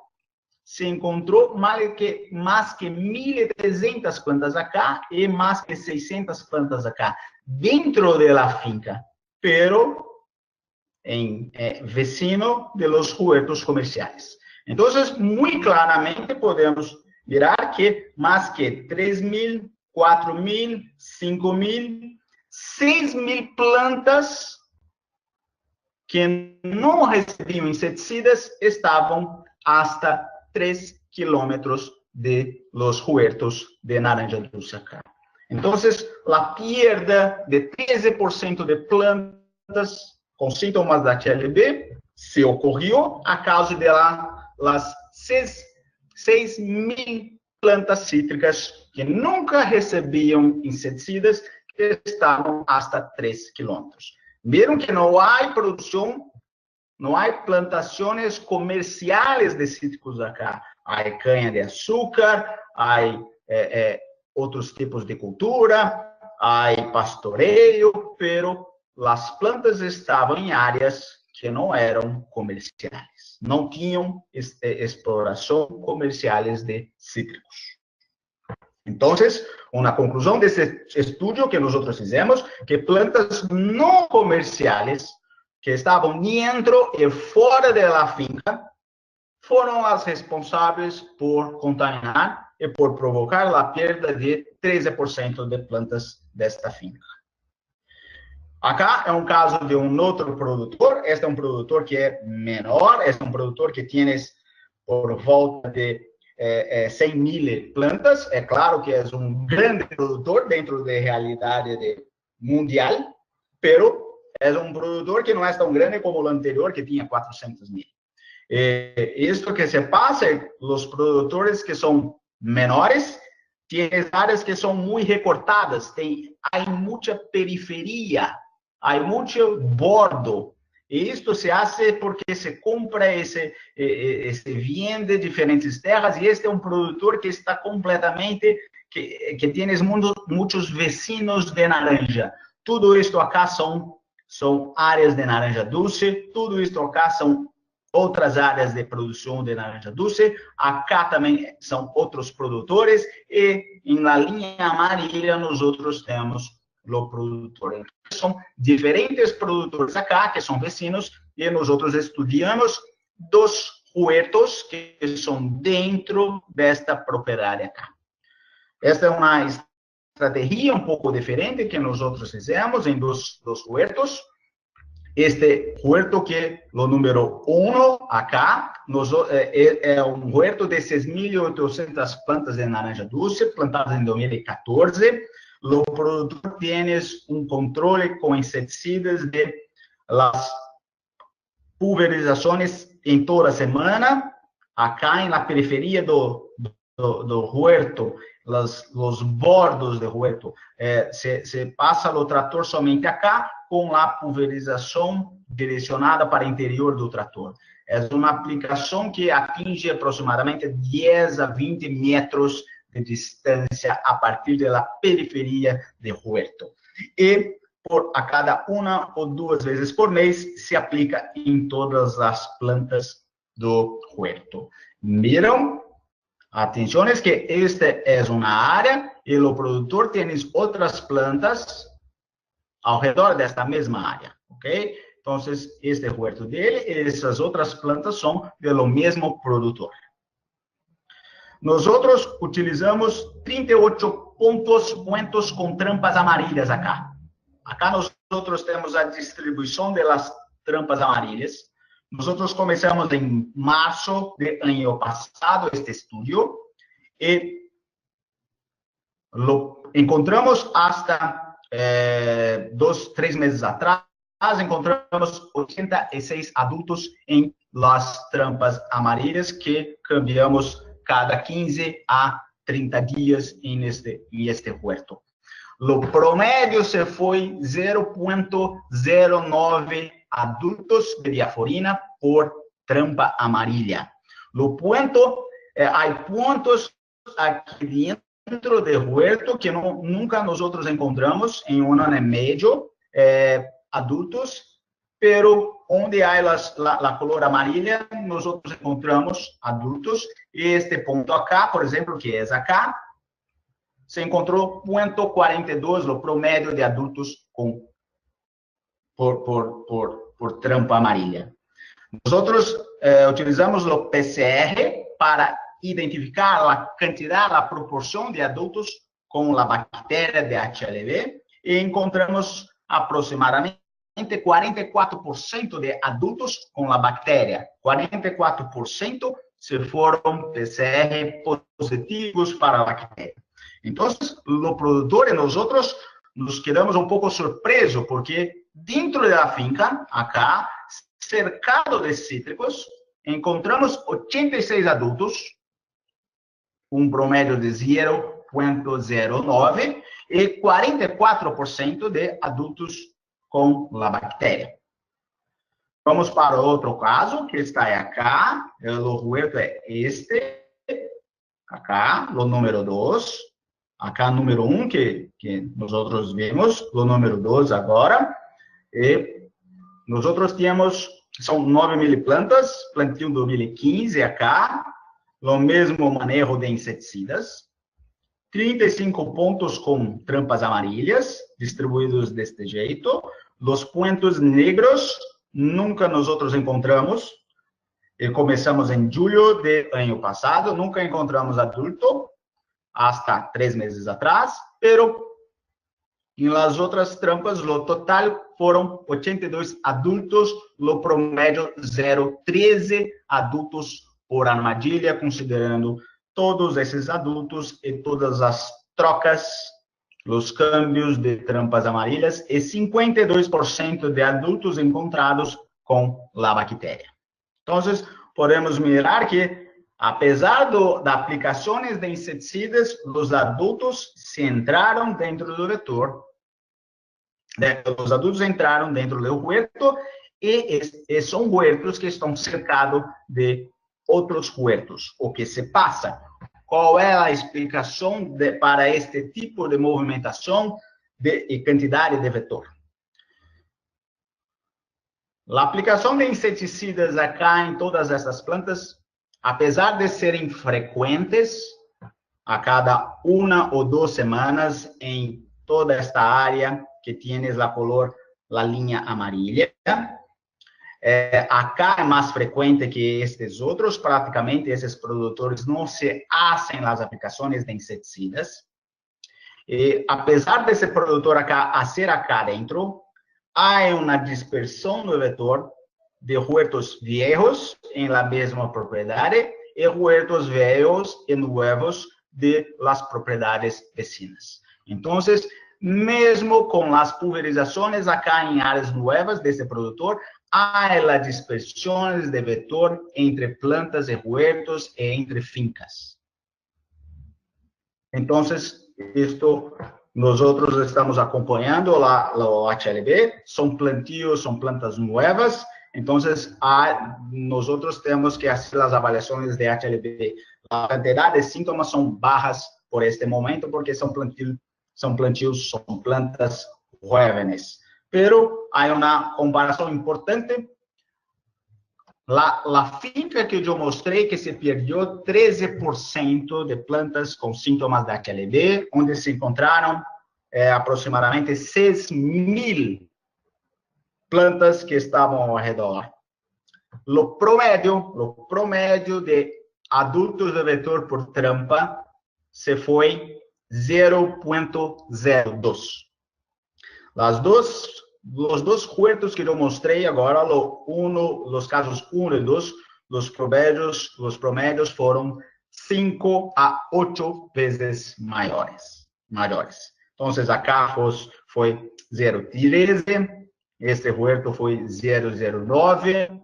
se encontrou mais que 1.300 plantas acá e mais que 600 plantas acá, dentro da finca, pero vecino de los huertos comerciais. Então, muito claramente podemos mirar que mais que 3.000, 4.000, 5.000, 6.000 plantas que não recebiam inseticidas estavam hasta 3 kilómetros de los huertos de naranja dulce acá. Então, a perda de 13% de plantas com sintomas da HLB se ocorreu a causa de las 6.000 plantas cítricas que nunca recebiam inseticidas, que estavam hasta 3 quilômetros. Viram que não há produção, não há plantações comerciais de cítricos acá. Há canha de açúcar, há outros tipos de cultura, há pastoreio, pero as plantas estavam em áreas que não eram comerciais, não tinham exploração comerciais de cítricos. Então, uma conclusão desse estudo que nós fizemos, que plantas não comerciais que estavam dentro e fora da finca foram as responsáveis por contaminar e por provocar a perda de 13% de plantas desta finca. Acá é um caso de um outro produtor. Este é um produtor que é menor, este é um produtor que tem por volta de 100.000 plantas. É claro que é um grande produtor dentro da realidade mundial, pero é um produtor que não é tão grande como o anterior, que tinha 400.000. Isto que se passa, os produtores que são menores, tem áreas que são muito recortadas, há muita periferia, há muito bordo. E isto se hace porque se compra se vende diferentes terras, e este é um produtor que está completamente, que tem muitos vecinos de naranja. Tudo isto acá são áreas de naranja doce, tudo isto acá são outras áreas de produção de naranja doce. Acá também são outros produtores, e na linha amarela nós temos o produtor. São diferentes produtores acá, que são vecinos, e nós estudamos dos huertos que são dentro desta propriedade acá. Esta é uma estratégia um pouco diferente que nós fizemos em dos huertos. Este huerto que é o número 1 acá, é um huerto de 6.800 plantas de naranja doce, plantadas em 2014. O produtor tem um controle com inseticidas de las pulverizações em toda semana. Acá na periferia do huerto, os bordos do huerto, se passa o trator somente acá, com a pulverização direcionada para o interior do trator. É uma aplicação que atinge aproximadamente 10 a 20 metros de distância a partir da periferia do huerto. E a cada 1 ou 2 vezes por mês se aplica em todas as plantas do huerto. Viram? Atenção, é que esta é uma área e o produtor tem outras plantas ao redor desta mesma área, ok? Então, este huerto dele e essas outras plantas são do mesmo produtor. Nós utilizamos 38 pontos com trampas amarelas acá. Acá nós temos a distribuição das trampas amarelas. Nós começamos em março do ano passado este estudo e encontramos hasta 3 meses atrás, encontramos 86 adultos em las trampas amarelas que cambiamos cada 15 a 30 dias em este huerto. O promédio se foi 0,09 adultos de diaforina por trampa amarilla. Há pontos aqui dentro do huerto que nunca nós encontramos em ano e meio adultos, pero onde há a cor amarilla, nós encontramos adultos. E este ponto acá, por exemplo, que é acá, se encontrou 0,42 o promédio de adultos por trampa amarilla. Nós utilizamos o PCR para identificar a quantidade, a proporção de adultos com a bactéria de HLV e encontramos aproximadamente 44% de adultos com a bactéria. 44% se foram PCR positivos para a bactéria. Então, o produtor e nós nos quedamos um pouco surpresos, porque Dentro da finca, acá, cercado de cítricos, encontramos 86 adultos, um promédio de 0,09 e 44% de adultos com a bactéria. Vamos para outro caso, que está acá, o huerto é este, acá, o número 2, acá número 1, que nós outros vimos, o número 2 agora, e nós outros temos, são 9.000 plantas, plantio 2015 acá, o mesmo manejo de inseticidas, 35 pontos com trampas amarelas, distribuídos deste jeito, os pontos negros, nunca nós outros encontramos, e começamos em julho do ano passado, nunca encontramos adulto, hasta 3 meses atrás, pero em las outras trampas, o total foram 82 adultos, o promédio 0,13 adultos por armadilha, considerando todos esses adultos e todas as trocas, os câmbios de trampas amarelas e 52% de adultos encontrados com a bactéria. Então, podemos mirar que, apesar das aplicações de inseticidas, os adultos se entraram dentro do vetor, os adultos entraram dentro do huerto e são huertos que estão cercados de outros huertos. O que se passa? Qual é a explicação para este tipo de movimentação e quantidade de vetor? A aplicação de inseticidas acá em todas essas plantas, apesar de serem frequentes, a cada 1 ou 2 semanas em toda esta área que tienes a color, a linha amarilla, acá é mais frequente que estes outros, praticamente esses produtores não se fazem as aplicações de inseticidas. E, apesar desse produtor acá ser acá dentro, há uma dispersão no vetor de huertos viejos em la mesma propriedade e huertos viejos e novos de las propriedades vecinas. Então, mesmo com as pulverizações acá em áreas novas desse produtor, há a dispersão de vetor entre plantas e huertos e entre fincas. Então, isto nós outros estamos acompanhando o HLB, são plantios, são plantas novas, então nós outros temos que fazer as avaliações de HLB. A quantidade de sintomas são baixas por este momento, porque são plantios, são plantas jóvenes. Pero há uma comparação importante. A finca que eu mostrei que se perdeu 13% de plantas com sintomas da HLB, onde se encontraram aproximadamente 6.000 plantas que estavam ao redor. O promédio de adultos de vetor por trampa se foi 0,02. Os dois huertos que eu mostrei agora, os casos 1 e 2, os promédios foram 5 a 8 vezes maiores. Então, acá foi 0,13, este huerto foi 0,09,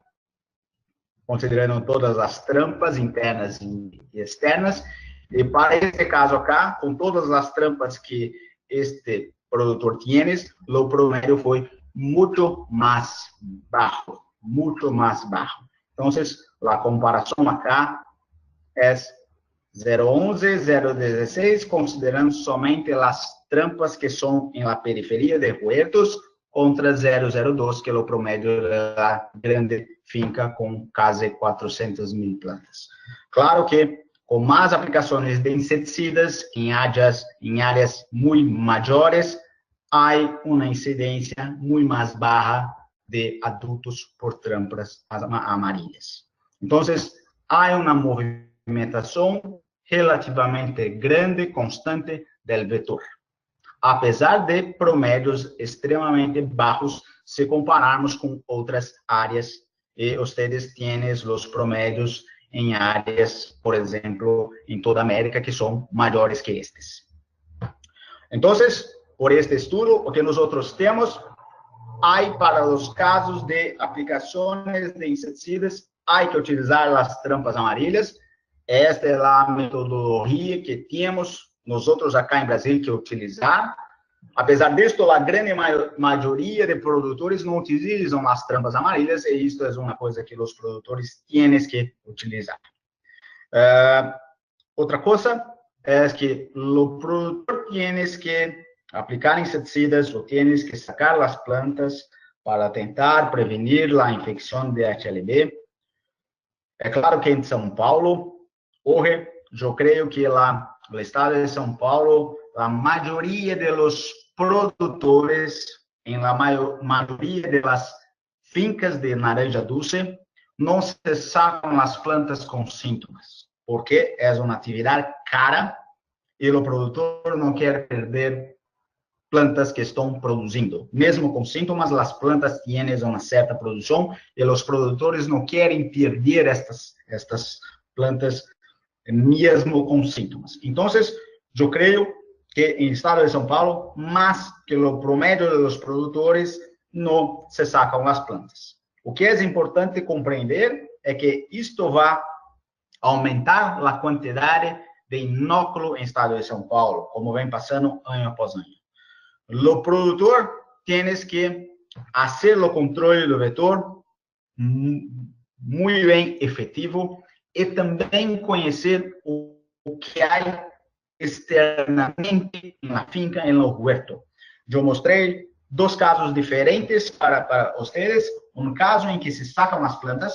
considerando todas as trampas internas e externas. E para este caso acá, com todas as trampas que este produtor tienes, o promédio foi muito mais baixo, Então, a comparação acá é 0,11, 0,16, considerando somente as trampas que são em la periferia de huertos, contra 0,02, que é o promédio da grande finca com quase 400.000 plantas. Claro que com mais aplicações de inseticidas em áreas muito maiores, há uma incidência muito mais baixa de adultos por trampas amarelas. Então, há uma movimentação relativamente grande, constante, do vetor, apesar de promédios extremamente baixos se compararmos com outras áreas, e vocês têm os promédios em áreas, por exemplo, em toda a América, que são maiores que estes. Então, por este estudo, o que nós outros temos hay para os casos de aplicações de inseticidas, há que utilizar as trampas amarelas. Esta é a metodologia que temos nós outros acá em Brasil que utilizar. Apesar disto, a grande maioria de produtores não utilizam as trampas amarelas, e isto é uma coisa que os produtores têm que utilizar. Outra coisa é que o produtor tem que aplicar inseticidas ou tem que sacar as plantas para tentar prevenir a infecção de HLB. É claro que em São Paulo, hoje, eu creio que no estado de São Paulo, a maioria dos produtores, em la maioria das fincas de naranja dulce, não se sacam as plantas com sintomas, porque é uma atividade cara e o produtor não quer perder plantas que estão produzindo. Mesmo com sintomas, as plantas têm uma certa produção e os produtores não querem perder estas plantas mesmo com sintomas. Então, eu creio que em estado de São Paulo, mais que o promédio dos produtores, não se sacam as plantas. O que é importante compreender é que isto vai aumentar a quantidade de inóculo em estado de São Paulo, como vem passando ano após ano. O produtor tem que fazer o controle do vetor muito bem efetivo e também conhecer o que há externamente na finca, no huerto. Eu mostrei dois casos diferentes para vocês. Um caso em que se sacam as plantas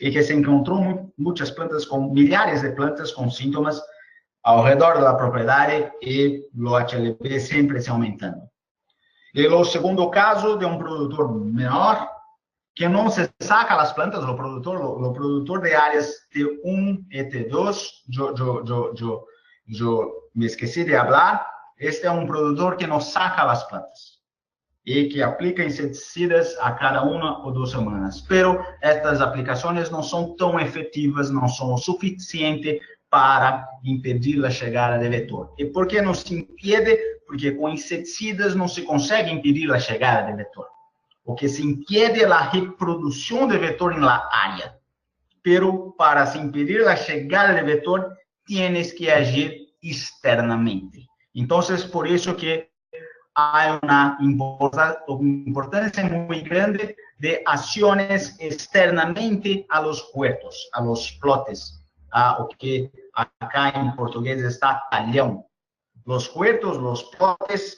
e que se encontrou muitas plantas, com milhares de plantas com sintomas ao redor da propriedade e o HLB sempre se aumentando. E o segundo caso de um produtor menor que não se saca as plantas, o produtor de áreas T1 e T2, eu me esqueci de falar, este é um produtor que não saca as plantas e que aplica inseticidas a cada 1 ou 2 semanas. Pero estas aplicações não são tão efetivas, não são o suficiente para impedir a chegada de vetor. E por que não se impede? Porque com inseticidas não se consegue impedir a chegada de vetor. O que se impede é a reprodução de vetor na área. Pero para se impedir a chegada de vetor, tienes que agir externamente. Então, por isso que há uma importância muito grande de ações externamente a los huertos, a los lotes, o que acá em português está talhão. Los huertos, los lotes,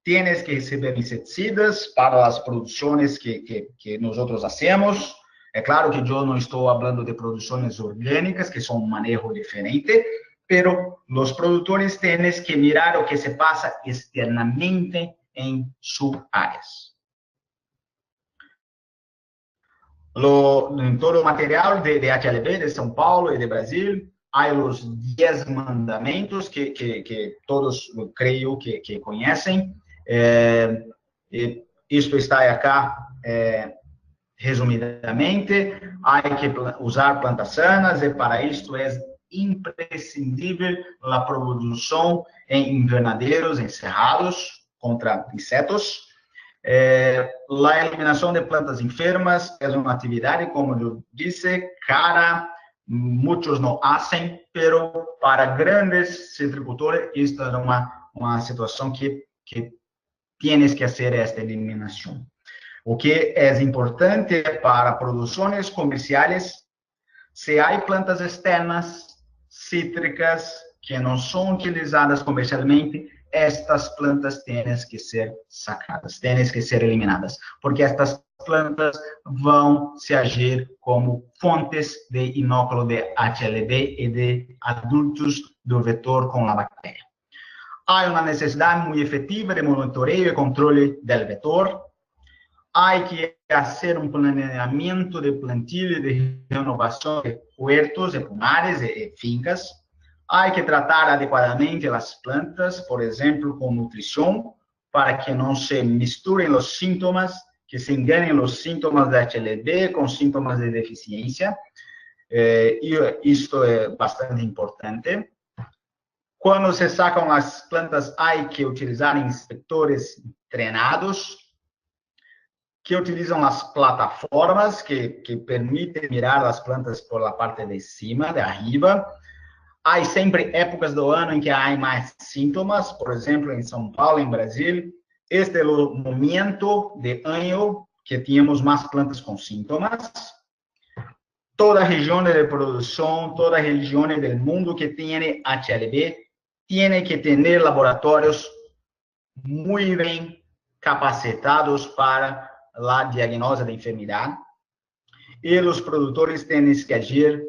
tienes que receber inseticidas para as produções que nós hacemos. É claro que eu não estou falando de produções orgânicas, que são um manejo diferente, pero os produtores têm que mirar o que se passa externamente em suas áreas. Em todo o material de HLB de São Paulo e de Brasil, há os 10 mandamentos que todos creio que conhecem. Isto está acá resumidamente. Há que usar plantas sanas e para isto é imprescindível a produção em invernadeiros encerrados contra insetos. A eliminação de plantas enfermas é uma atividade, como eu disse, cara. Muitos não fazem, pero para grandes citricultores, isto é uma situação que tienes que fazer esta eliminação. O que é importante para produções comerciais, se há plantas externas cítricas que não são utilizadas comercialmente, estas plantas têm que ser sacadas, têm que ser eliminadas, porque estas plantas vão se agir como fontes de inóculo de HLB e de adultos do vetor com a bactéria. Há uma necessidade muito efetiva de monitoreio e controle do vetor. Há que fazer um planeamento de plantio e de renovação de huertos, de pomares e fincas. Há que tratar adequadamente as plantas, por exemplo, com nutrição, para que não se misturem os sintomas, que se enganem os sintomas da HLB com sintomas de deficiência. E isto é bastante importante. Quando se sacam as plantas, há que utilizar inspectores treinados. que utilizam as plataformas que permitem mirar as plantas por la parte de cima, de arriba. Há sempre épocas do ano em que há mais sintomas, por exemplo, em São Paulo, em Brasil. Este é o momento de ano que tínhamos mais plantas com sintomas. Toda região de produção, toda região do mundo que tem HLB, tem que ter laboratórios muito bem capacitados para a diagnose da enfermidade. E os produtores têm que agir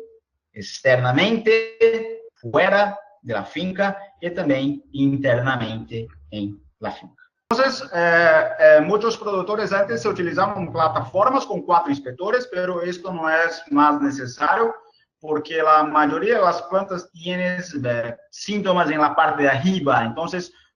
externamente, fora da finca, e também internamente em la finca. Então, muitos produtores antes utilizavam plataformas com 4 inspetores, mas isto não é mais necessário, porque a maioria das plantas tem síntomas na parte de arriba. Então,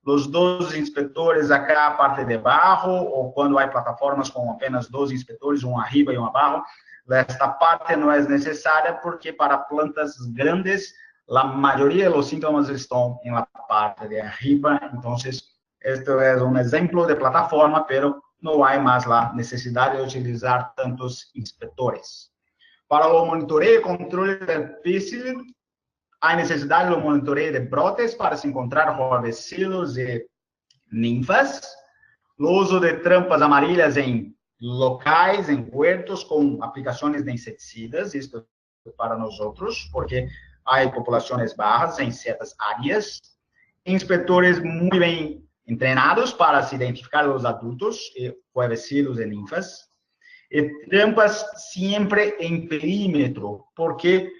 os 2 inspetores acá, a parte de abaixo, ou quando há plataformas com apenas 2 inspetores, um arriba e um abaixo, esta parte não é necessária, porque para plantas grandes, a maioria dos sintomas estão na parte de arriba. Então, este é um exemplo de plataforma, mas não há mais a necessidade de utilizar tantos inspetores. Para o monitoreio e controle do pêssego, há necessidade do monitoreio de brotes para se encontrar rovecilos e ninfas, o uso de trampas amarelas em locais, em huertos, com aplicações de inseticidas, isto para nós outros, porque há populações baixas em certas áreas, inspetores muito bem treinados para se identificar os adultos, rovecilos e ninfas, e trampas sempre em perímetro, porque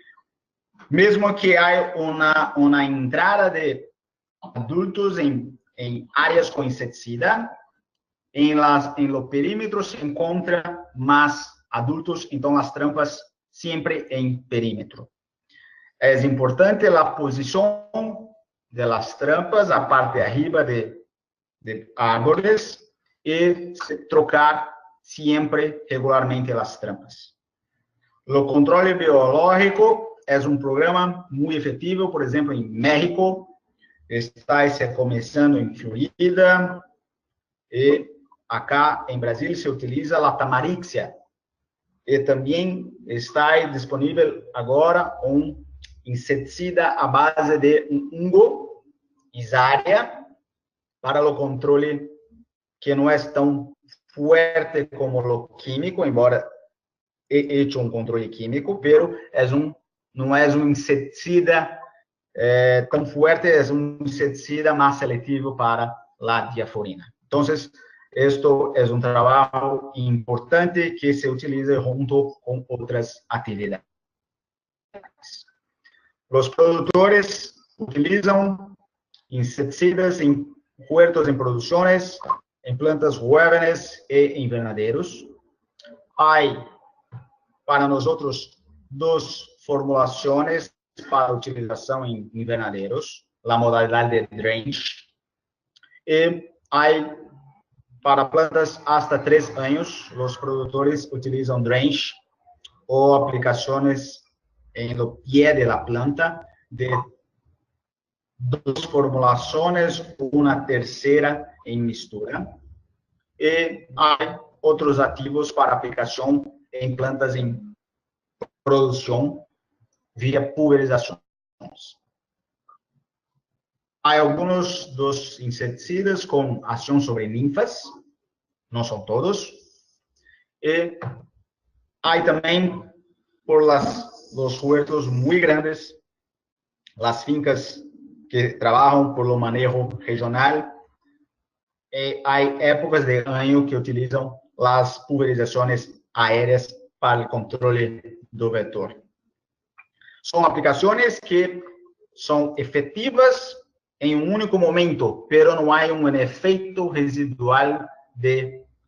mesmo que há uma entrada de adultos em áreas com inseticida, em lo perímetro se encontra mais adultos, então as trampas sempre em perímetro. É importante a posição das trampas, a parte de arriba de árvores, e trocar sempre regularmente as trampas. O controle biológico é um programa muito efetivo, por exemplo, em México, está começando em Florida, e acá em Brasil se utiliza a Tamarixia, e também está disponível agora um inseticida à base de fungo, Isaria, para o controle que não é tão forte como o químico, embora hecho um controle químico, mas não é um inseticida tão forte, é um inseticida mais seletivo para a diaforina. Então, isto é um trabalho importante que se utiliza junto com outras atividades. Os produtores utilizam inseticidas em huertos em produções, em plantas jóvenes e invernaderos. Há, para nós outros, 2 formulações para utilização em invernaderos, a modalidade de drench, e há para plantas hasta 3 anos, os produtores utilizam drench ou aplicações em lo pie de la planta de 2 formulações, uma terceira em mistura. E há outros ativos para aplicação em plantas em produção via pulverizações. Há alguns dos inseticidas com ação sobre ninfas, não são todos. E há também, por los huertos muito grandes, as fincas que trabalham por lo manejo regional, há épocas de ano que utilizam as pulverizações aéreas para o controle do vetor. São aplicações que são efetivas em um único momento, pero não há um efeito residual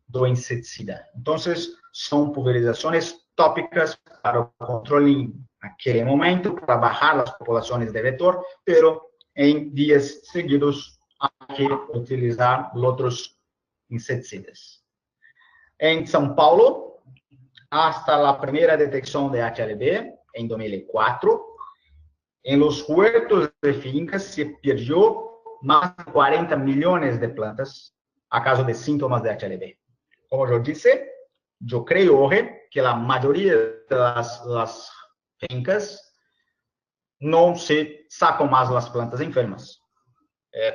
do inseticida. Então, são pulverizações tópicas para o controle naquele momento, para baixar as populações de vetor, pero em dias seguidos há que utilizar outros inseticidas. Em São Paulo, hasta a primeira detecção de HLB, em 2004, em los huertos de fincas se perdeu mais de 40 milhões de plantas a causa de sintomas de HLB. Como eu disse, yo creo hoy que la mayoría de las fincas no se sacan más las plantas enfermas.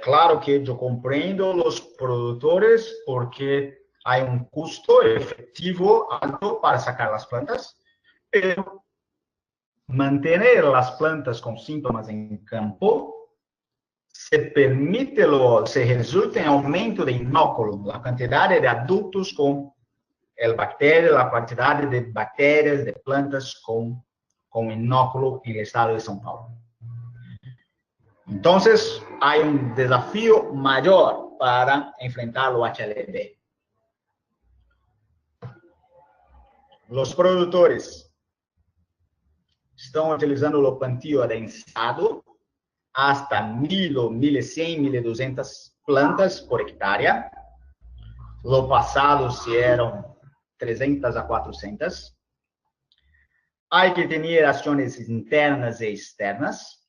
Claro que yo comprendo los productores porque hay un costo efectivo alto para sacar las plantas, pero mantener las plantas con síntomas en campo se resulta en aumento de inóculo, la cantidad de adultos con el bacterio, la cantidad de bacterias de plantas con inóculo en el estado de São Paulo. Entonces, hay un desafío mayor para enfrentar lo HLB. Los productores estão utilizando o plantio adensado hasta 1.000 ou 1.100, 1.200 plantas por hectárea. No passado, se eram 300 a 400. Há que ter ações internas e externas.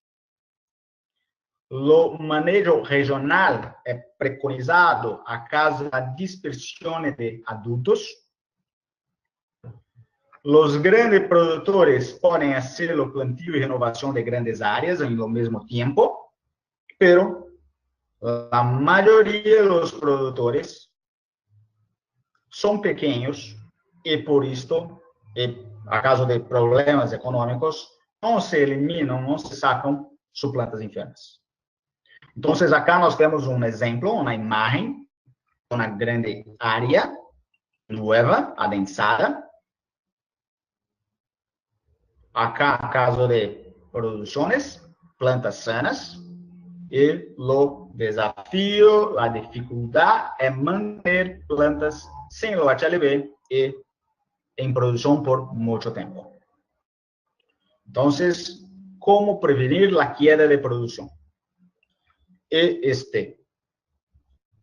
O manejo regional é preconizado a caso da dispersão de adultos. Os grandes produtores podem fazer o plantio e renovação de grandes áreas em lo mesmo tempo, pero a maioria dos produtores são pequenos e por isto, a caso de problemas econômicos, não se eliminam, não se sacam suas plantas enfermas. Então, acá nós temos um exemplo, uma imagem, uma grande área nova, adensada. Acá, caso de produções, plantas sanas, e o desafio, a dificuldade é manter plantas sem o HLB e em produção por muito tempo. Então, como prevenir a queda de produção? E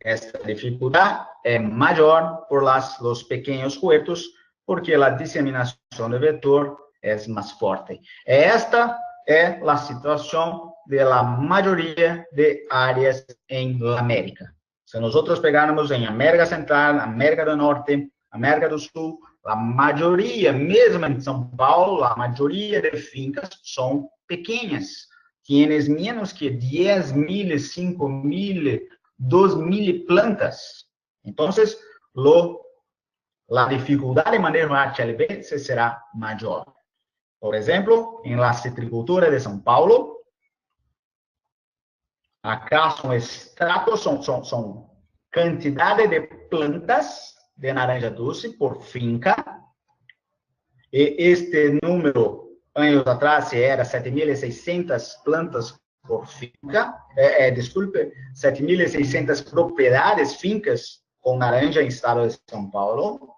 esta dificuldade é maior por los pequenos huertos, porque a disseminação de vetor é mais forte. Esta é a situação da maioria de áreas em América. Se nós pegarmos em América Central, América do Norte, América do Sul, a maioria, mesmo em São Paulo, a maioria de fincas são pequenas. Tienes menos que 10.000, 5.000, 2.000 plantas. Então, a dificuldade de manejo HLB será maior. Por exemplo, em la citricultura de São Paulo, acá são extratos, são quantidade de plantas de naranja doce por finca. E este número, anos atrás, era 7.600 plantas por finca. 7.600 propriedades, fincas com naranja em estado de São Paulo.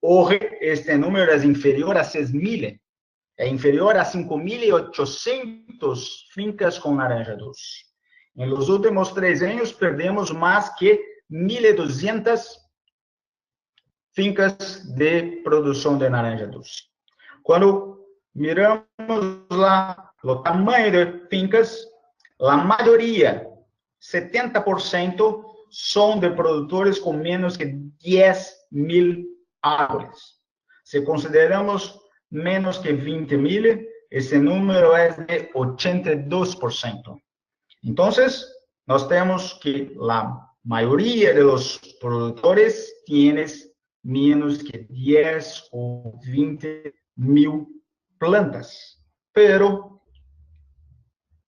Hoje, este número é inferior a 6.000. É inferior a 5.800 fincas com naranja doce. Nos últimos 3 anos, perdemos mais que 1.200 fincas de produção de naranja doce. Quando miramos lá o tamanho de fincas, a maioria, 70%, são de produtores com menos que 10.000 árvores. Se consideramos menos que 20.000, esse número é de 82%. Então, nós temos que a maioria dos produtores tem menos que 10 ou 20.000 plantas. Pero,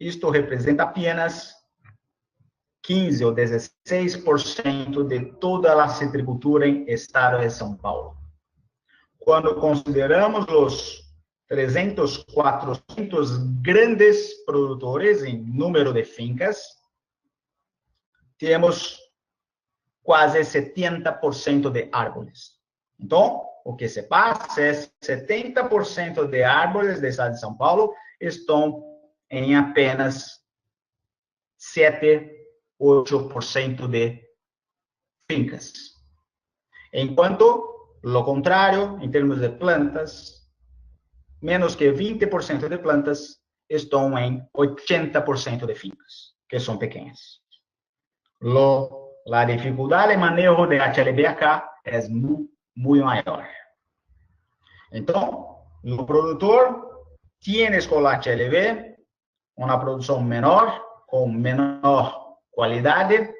isto representa apenas 15 ou 16% de toda a citricultura em estado de São Paulo. Quando consideramos os 300, 400 grandes produtores em número de fincas, temos quase 70% de árvores. Então, o que se passa é 70% de árvores do estado de São Paulo estão em apenas 7, 8% de fincas. Enquanto, lo contrário, em termos de plantas, menos que 20% de plantas estão em 80% de fincas, que são pequenas. A dificuldade de manejo de HLB acá é muito maior. Então, o produtor tem com a HLB uma produção menor, com menor qualidade,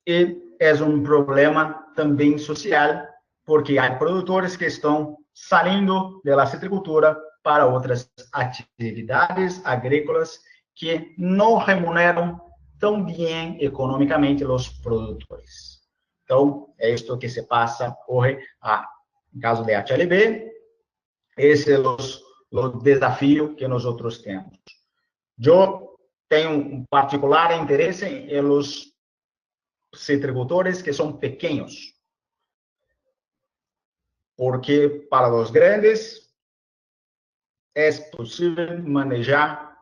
e é um problema também social, porque há produtores que estão saindo da citricultura para outras atividades agrícolas que não remuneram tão bem economicamente os produtores. Então, é isto que se passa hoje, no caso de HLB, esse é o desafio que nós outros temos. Eu tenho um particular interesse em os citricultores que são pequenos, porque para os grandes é possível manejar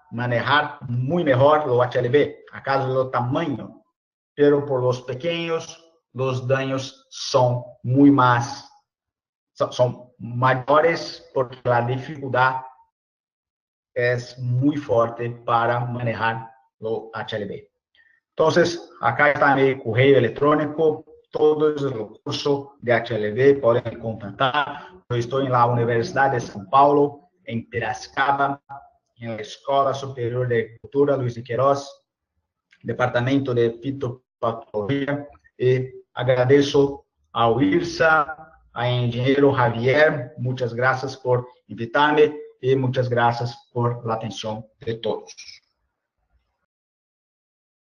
muito melhor o HLB, a causa do tamanho, pero por os pequenos, os danos são muito mais, são maiores, porque a dificuldade é muito forte para manejar o HLB. Então, acá está meu correio eletrônico, todos os cursos de HLB podem me contatar. Eu estou na Universidade de São Paulo, em Piracicaba, na Escola Superior de Agricultura Luiz de Queiroz, Departamento de Fitopatologia, e agradeço ao IRSA, ao engenheiro Javier, muitas graças por invitar-me e muitas graças por a atenção de todos.